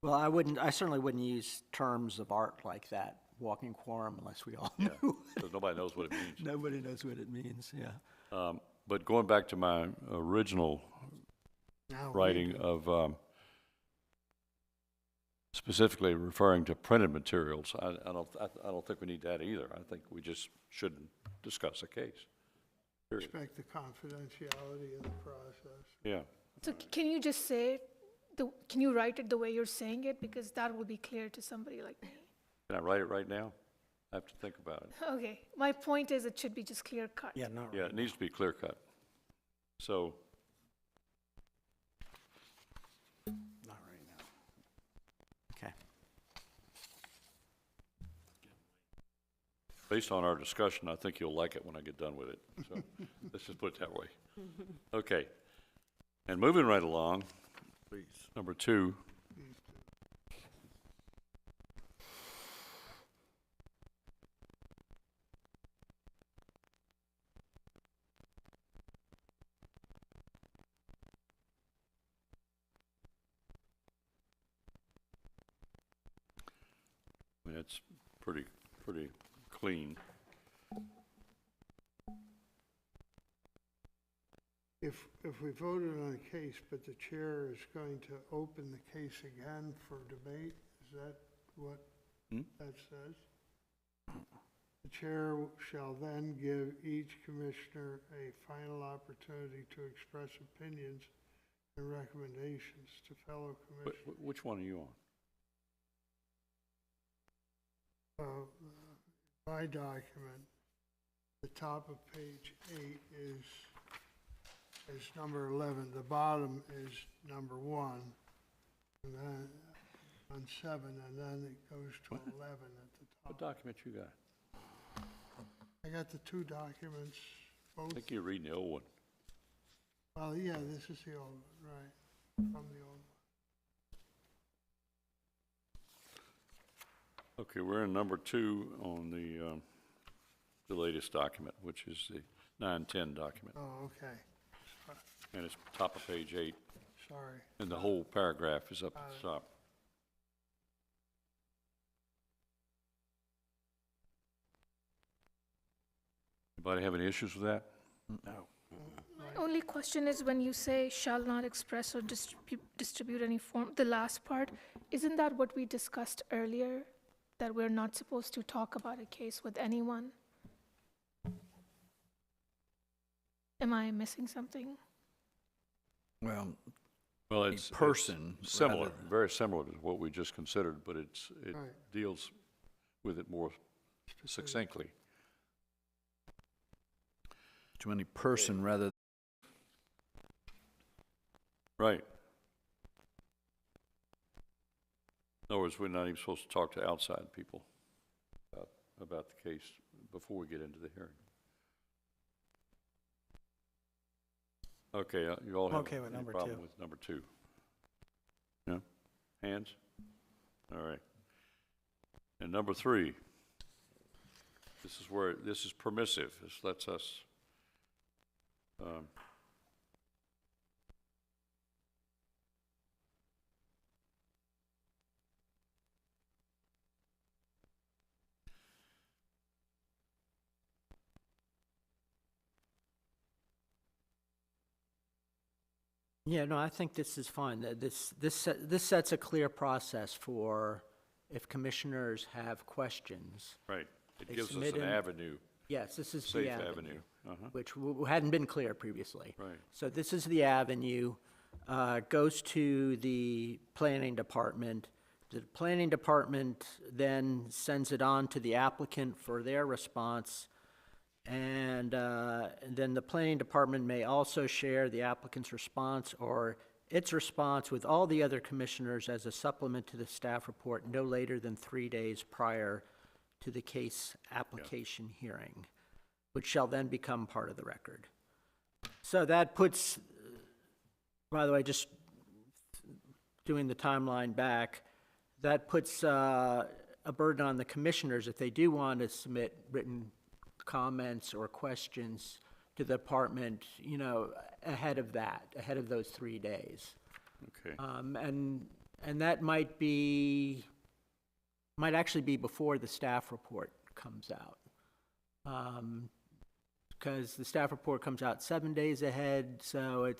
Well, I certainly wouldn't use terms of art like that, walking quorum, unless we all Yeah, knew. because nobody knows what it means. Nobody knows what it means, yeah. But going back to my original Now we writing do. of specifically referring to printed materials. I don't think we need that either. I think we just shouldn't discuss a case. Period. Respect the confidentiality of the process. Yeah. So can you just say, can you write it the way you're saying it? Because that will be clear to somebody like me. Can I write it right now? I have to think about it. Okay, my point is it should be just clear cut. Yeah, not Yeah, it needs to be clear cut. So, not right now. Okay. based on our discussion, I think you'll like it when I get done with it. So, let's just put it that way. Okay. And moving right along, please. Number 2. I mean, it's pretty clean. If we voted on a case, but the chair is going to open the case again for debate, is that what that says? The chair shall then give each commissioner a final opportunity to express opinions and recommendations to fellow commissioners. Which one are you on? My document, the top of page 8 is number 11. The bottom is number 1, and then on 7, and then it goes to 11 at the What top. document you got? I got the 2 documents, I both. think you're reading the old one. Well, yeah, this is the old one, right, from the old one. Okay, we're in number 2 on the latest document, which is the 910 document, Oh, okay, and it's top of page 8, sorry. and the whole paragraph is up at the top. Anybody have any issues with that? No. My only question is when you say shall not express or distribute any form, the last part, isn't that what we discussed earlier? That we're not supposed to talk about a case with anyone? Am I missing something? Well, Well, a it's person. similar, rather- very similar to what we just considered, but it Right. deals with it more succinctly. To any person rather. Right. In other words, we're not even supposed to talk to outside people about the case before we get into the hearing. Okay, you all I'm have okay with any number problem 2. with number 2? No? Hands? All right. And number 3, this is where, this is permissive. This lets us Yeah, no, I think this is fine. This sets a clear process for if commissioners have questions. right. It They gives us submit an in- avenue, Yes, this is safe the avenue. which hadn't been clear previously. Right. So this is the avenue, goes to the planning department. The planning department then sends it on to the applicant for their response. And then the planning department may also share the applicant's response or its response with all the other commissioners as a supplement to the staff report no later than 3 days prior to the case application hearing, which shall then become part of the record. So that puts, by the way, just doing the timeline back, that puts a burden on the commissioners if they do want to submit written comments or questions to the department, you know, ahead of that, ahead of those 3 days. Okay. And that might actually be before the staff report comes out. Because the staff report comes out 7 days ahead, so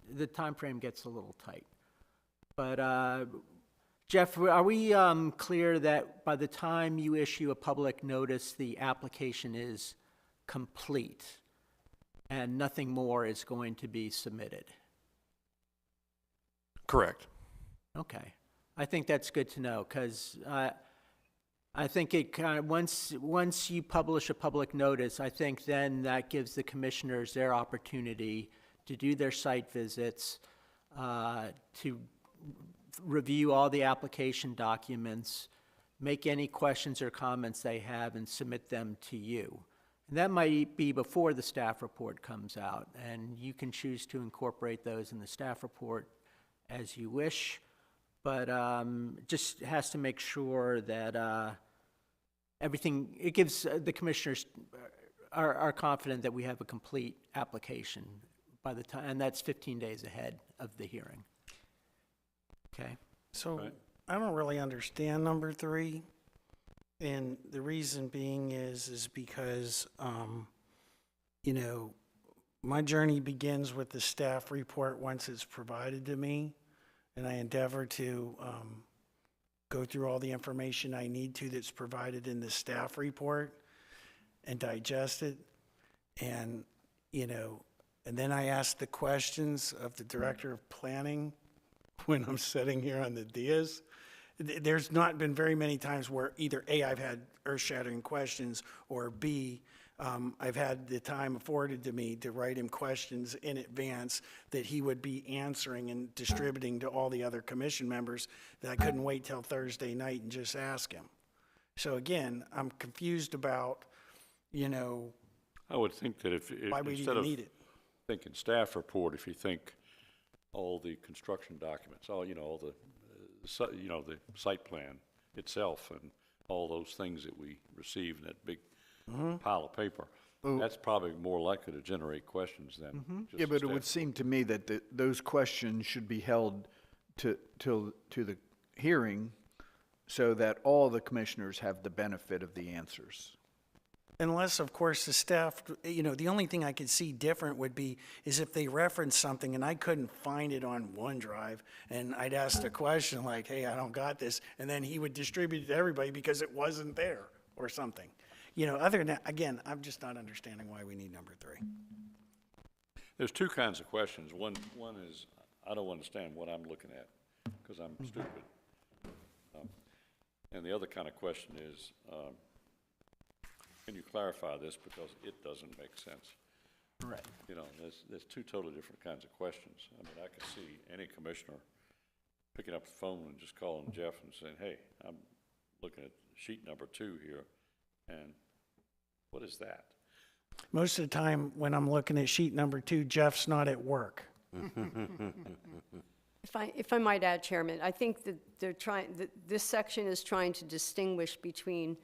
the time frame gets a little tight. But Jeff, are we clear that by the time you issue a public notice, the application is complete and nothing more is going to be submitted? Correct. Okay. I think that's good to know, because I think it kind of, once you publish a public notice, I think then that gives the commissioners their opportunity to do their site visits, to review all the application documents, make any questions or comments they have, and submit them to you. And that might be before the staff report comes out, and you can choose to incorporate those in the staff report as you wish, but just has to make sure that everything, it gives the commissioners are confident that we have a complete application by the time, and that's 15 days ahead of the hearing. Okay. So Right. I don't really understand number 3. And the reason being is because, you know, my journey begins with the staff report once it's provided to me. And I endeavor to go through all the information I need to that's provided in the staff report and digest it. And, you know, and then I ask the questions of the director of planning when I'm sitting here on the dais. There's not been very many times where either A, I've had earth-shattering questions, or B, I've had the time afforded to me to write him questions in advance that he would be answering and distributing to all the other commission members, that I couldn't wait till Thursday night and just ask him. So again, I'm confused about, you know, I would think that if, why we instead even of need it. thinking staff report, if you think all the construction documents, all, you know, all the site plan itself and all those things that we receive in that big pile of paper, that's probably more likely to generate questions than just Yeah, the but it would staff. seem to me that those questions should be held to the hearing so that all the commissioners have the benefit of the answers. Unless, of course, the staff, you know, the only thing I could see different would be is if they reference something and I couldn't find it on OneDrive, and I'd ask the question like, hey, I don't got this, and then he would distribute it to everybody because it wasn't there or something. You know, other than that, again, I'm just not understanding why we need number 3. There's two kinds of questions. One is, I don't understand what I'm looking at because I'm stupid. And the other kind of question is, can you clarify this because it doesn't make sense? Right. You know, there's two totally different kinds of questions. I mean, I could see any commissioner picking up the phone and just calling Jeff and saying, hey, I'm looking at sheet number 2 here, and what is that? Most of the time when I'm looking at sheet number 2, Jeff's not at work. If I might add, Chairman, I think that this section is trying to distinguish between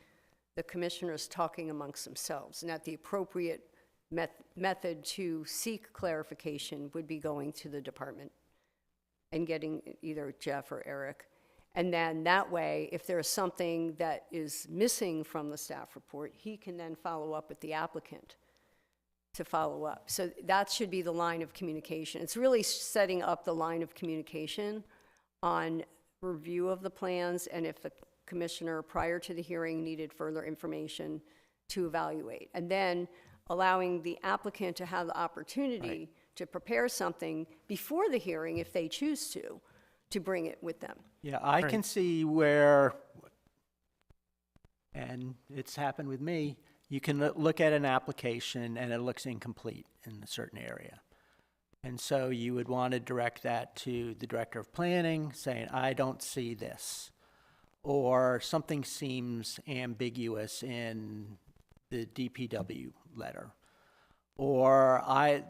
the commissioners talking amongst themselves, and that the appropriate method to seek clarification would be going to the department and getting either Jeff or Eric. And then that way, if there's something that is missing from the staff report, he can then follow up with the applicant to follow up. So that should be the line of communication. It's really setting up the line of communication on review of the plans, and if the commissioner prior to the hearing needed further information to evaluate. And then allowing the applicant to have the opportunity to prepare something before the hearing if they choose to bring it with them. Yeah, I can see where, and it's happened with me, you can look at an application and it looks incomplete in a certain area. And so you would want to direct that to the director of planning, saying, I don't see this. Or something seems ambiguous in the DPW letter. Or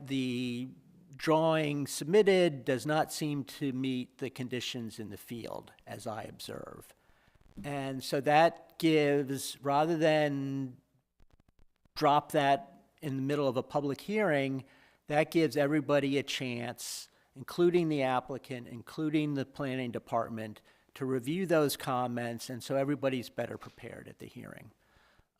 the drawing submitted does not seem to meet the conditions in the field, as I observe. And so that gives, rather than drop that in the middle of a public hearing, that gives everybody a chance, including the applicant, including the planning department, to review those comments, and so everybody's better prepared at the hearing.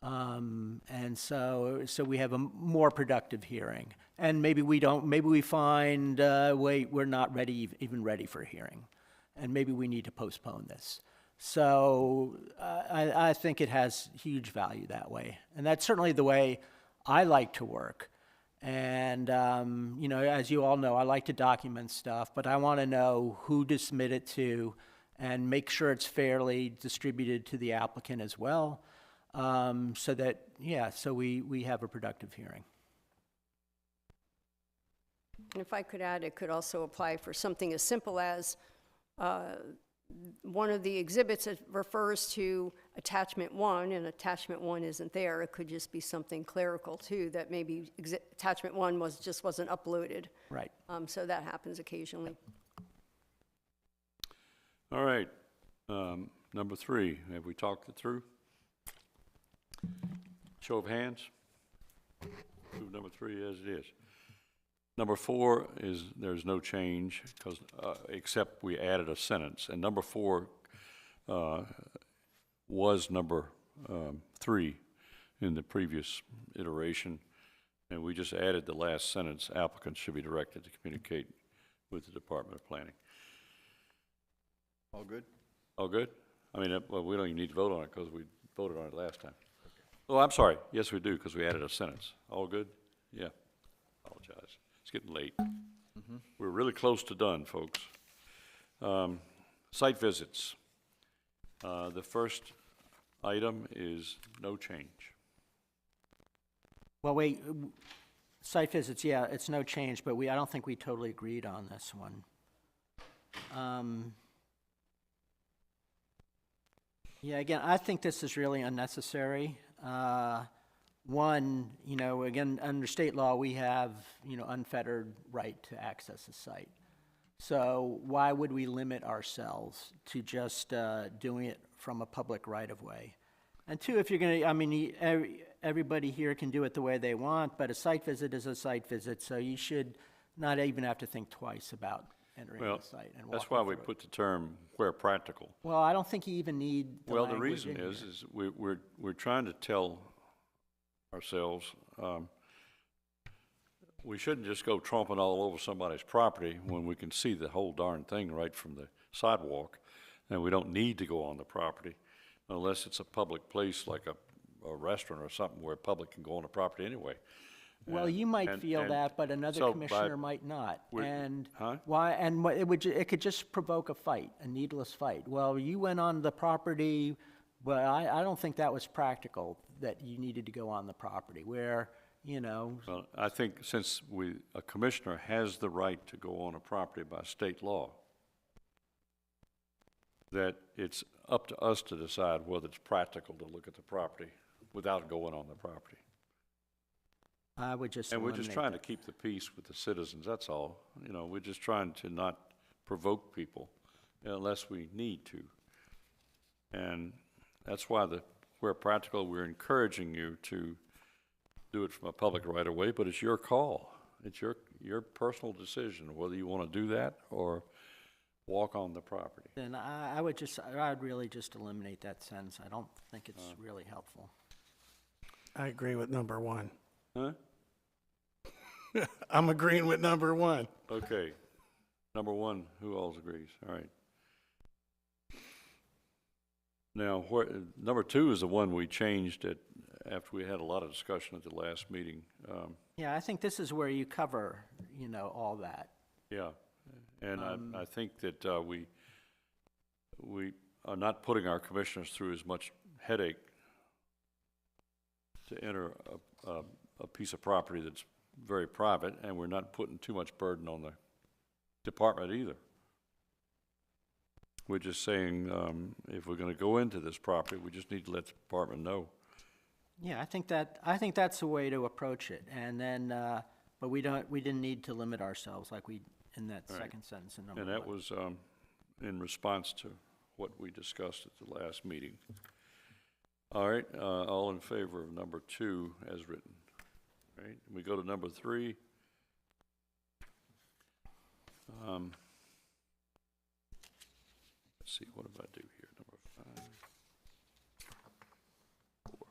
And so we have a more productive hearing. And maybe we find, wait, we're not even ready for a hearing. and maybe we need to postpone this. So I think it has huge value that way. And that's certainly the way I like to work. And, you know, as you all know, I like to document stuff, but I want to know who to submit it to and make sure it's fairly distributed to the applicant as well, so that, yeah, so we have a productive hearing. And if I could add, it could also apply for something as simple as one of the exhibits that refers to attachment 1, and attachment 1 isn't there. It could just be something clerical too, that maybe attachment 1 wasn't uploaded. Right. So that happens occasionally. All right, number 3, have we talked it through? Show of hands. Approve number 3 as it is. Number 4 is, there's no change, because, except we added a sentence. And number 4 was number 3 in the previous iteration. And we just added the last sentence, applicants should be directed to communicate with the Department of Planning. All good? All good? I mean, well, we don't even need to vote on it because we voted on it last time. Oh, I'm sorry. Yes, we do, because we added a sentence. All good? Yeah. Apologize. It's getting late. We're really close to done, folks. Site visits. The first item is no change. Well, wait, site visits, yeah, it's no change, but I don't think we totally agreed on this one. Yeah, again, I think this is really unnecessary. One, you know, again, under state law, we have, you know, unfettered right to access a site. So why would we limit ourselves to just doing it from a public right-of-way? And two, if you're going to, I mean, everybody here can do it the way they want, but a site visit is a site visit, so you should not even have to think twice about entering Well, the site and that's walking why we through it. put the term where practical. Well, I don't think you even need the Well, the language reason in is here. we're trying to tell ourselves, we shouldn't just go tromping all over somebody's property when we can see the whole darn thing right from the sidewalk, and we don't need to go on the property unless it's a public place like a restaurant or something where public can go on the property anyway. Well, And- you might and- feel and that, but another so commissioner might not. And Huh? why? And what it could just provoke a fight, a needless fight. Well, you went on the property, but I don't think that was practical. That you needed to go on the property. Where, you know, Well, I think since a commissioner has the right to go on a property by state law, that it's up to us to decide whether it's practical to look at the property without going on the property. I would just. And we're just eliminate trying to that. keep the peace with the citizens, that's all. You know, we're just trying to not provoke people unless we need to. And that's why where practical, we're encouraging you to do it from a public right of way, but it's your call. It's your personal decision whether you want to do that or walk on the property. Then I'd really just eliminate that sentence. I don't think it's really helpful. I agree with number 1. Huh? I'm agreeing with number 1. Okay. Number 1, who all agrees? All right. Now, number 2 is the one we changed after we had a lot of discussion at the last meeting. Yeah, I think this is where you cover, you know, all that. Yeah, and I think that we are not putting our commissioners through as much headache to enter a piece of property that's very private, and we're not putting too much burden on the department either. We're just saying, if we're gonna go into this property, we just need to let the department know. Yeah, I think that's the way to approach it. And then, but we didn't need to limit ourselves like we in that All right. second sentence in number And that 1. was in response to what we discussed at the last meeting. All right, all in favor of number 2 as written. All right, we go to number 3. Let's see, what did I do here? Number 5. 4.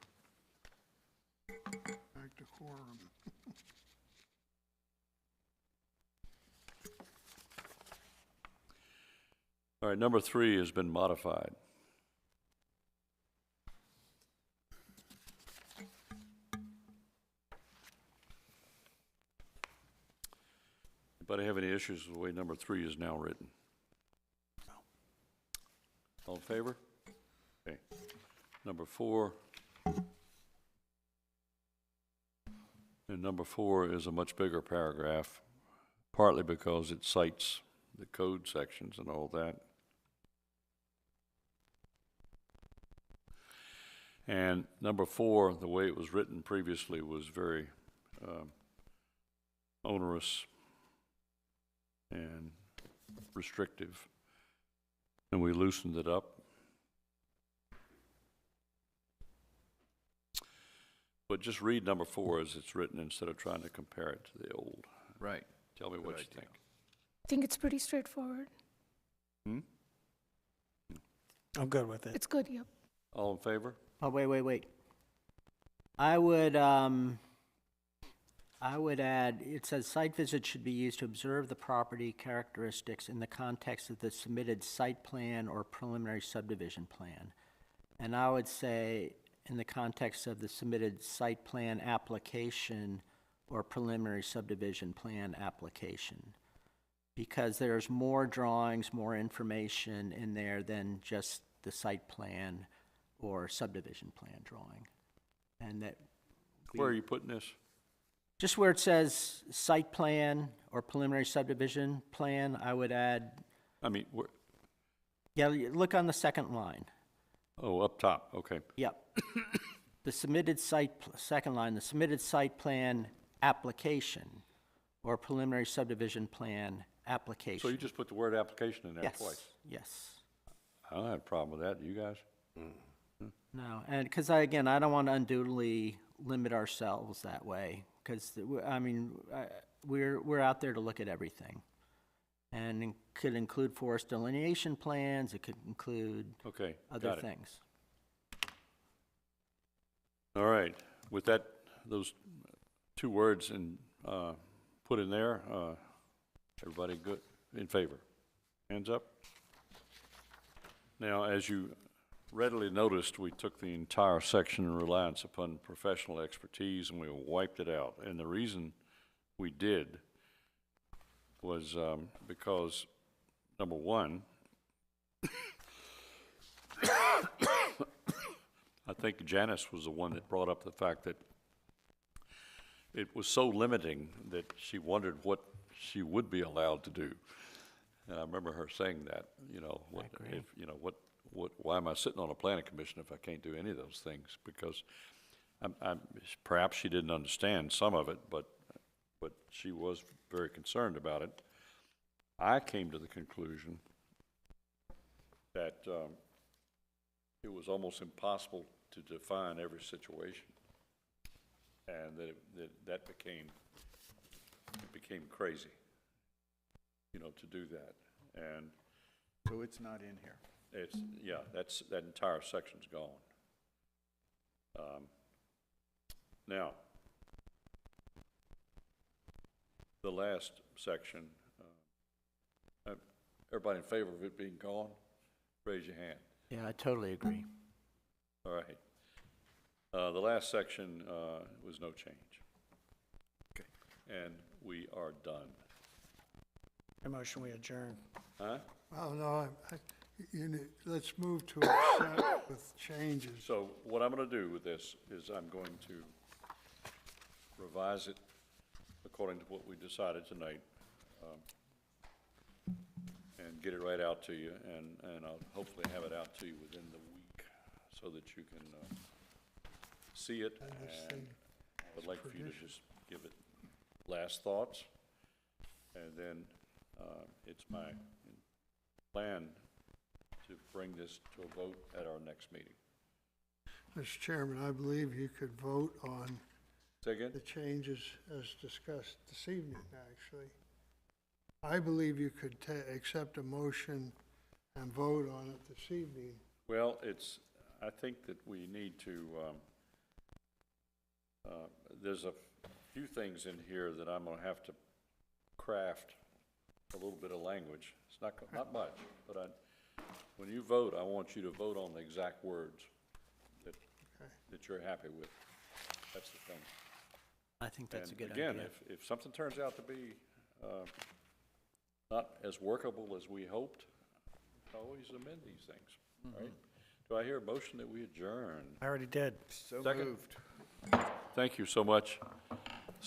Back to quorum. All right, number 3 has been modified. Anybody have any issues with the way number 3 is now written? All in favor? Okay. Number 4. And number 4 is a much bigger paragraph, partly because it cites the code sections and all that. And number 4, the way it was written previously was very onerous and restrictive, and we loosened it up. But just read number 4 as it's written instead of trying to compare it to the old. Right. Tell me what you think. I think it's pretty straightforward. I'm good with it. It's good, yep. All in favor? Oh, wait. I would add, it says site visits should be used to observe the property characteristics in the context of the submitted site plan or preliminary subdivision plan. And I would say in the context of the submitted site plan application or preliminary subdivision plan application. Because there's more drawings, more information in there than just the site plan or subdivision plan drawing. And that Where are you putting this? just where it says site plan or preliminary subdivision plan, I would add, I mean, look on the second line. oh, up top, okay. Yep. The submitted second line, the submitted site plan application or preliminary subdivision plan application. So you just put the word application in there Yes, twice? yes. I don't have a problem with that, you guys? No, and because I don't want to unduly limit ourselves that way, because, we're out there to look at everything. And it could include forest delineation plans, it could include Okay, other got it. things. All right, with that, those 2 words put in there, everybody good, in favor? Hands up. Now, as you readily noticed, we took the entire section in reliance upon professional expertise and we wiped it out. And the reason we did was because, number 1, I think Janice was the one that brought up the fact that it was so limiting that she wondered what she would be allowed to do. And I remember her saying that, why am I sitting on a planning commission if I can't do any of those things? Because perhaps she didn't understand some of it, but she was very concerned about it. I came to the conclusion that it was almost impossible to define every situation, and that became crazy, to do that. And So it's not in here. that entire section's gone. Now, the last section, everybody in favor of it being gone? Raise your hand. Yeah, I totally agree. All right. The last section was no change. Okay. And we are done. I motion we adjourn. Huh? Well, no, let's move to accept with changes. So what I'm going to do with this is I'm going to revise it according to what we decided tonight, and get it right out to you, and I'll hopefully have it out to you within the week so that you can see it. And this And thing I would like for you to just give it last thoughts, and then it's my plan to bring this to a vote at our next meeting. Mr. Chairman, I believe you could vote on Say again? the changes as discussed this evening, actually. I believe you could accept a motion and vote on it this evening. Well, I think that we need to, there's a few things in here that I'm gonna have to craft a little bit of language. It's not much, but when you vote, I want you to vote on the exact words that you're happy with. That's the thing. I think that's a And good again, idea. if something turns out to be not as workable as we hoped, always amend these things, right? Do I hear a motion that we adjourn? I already did. So Second. moved. Thank you so much.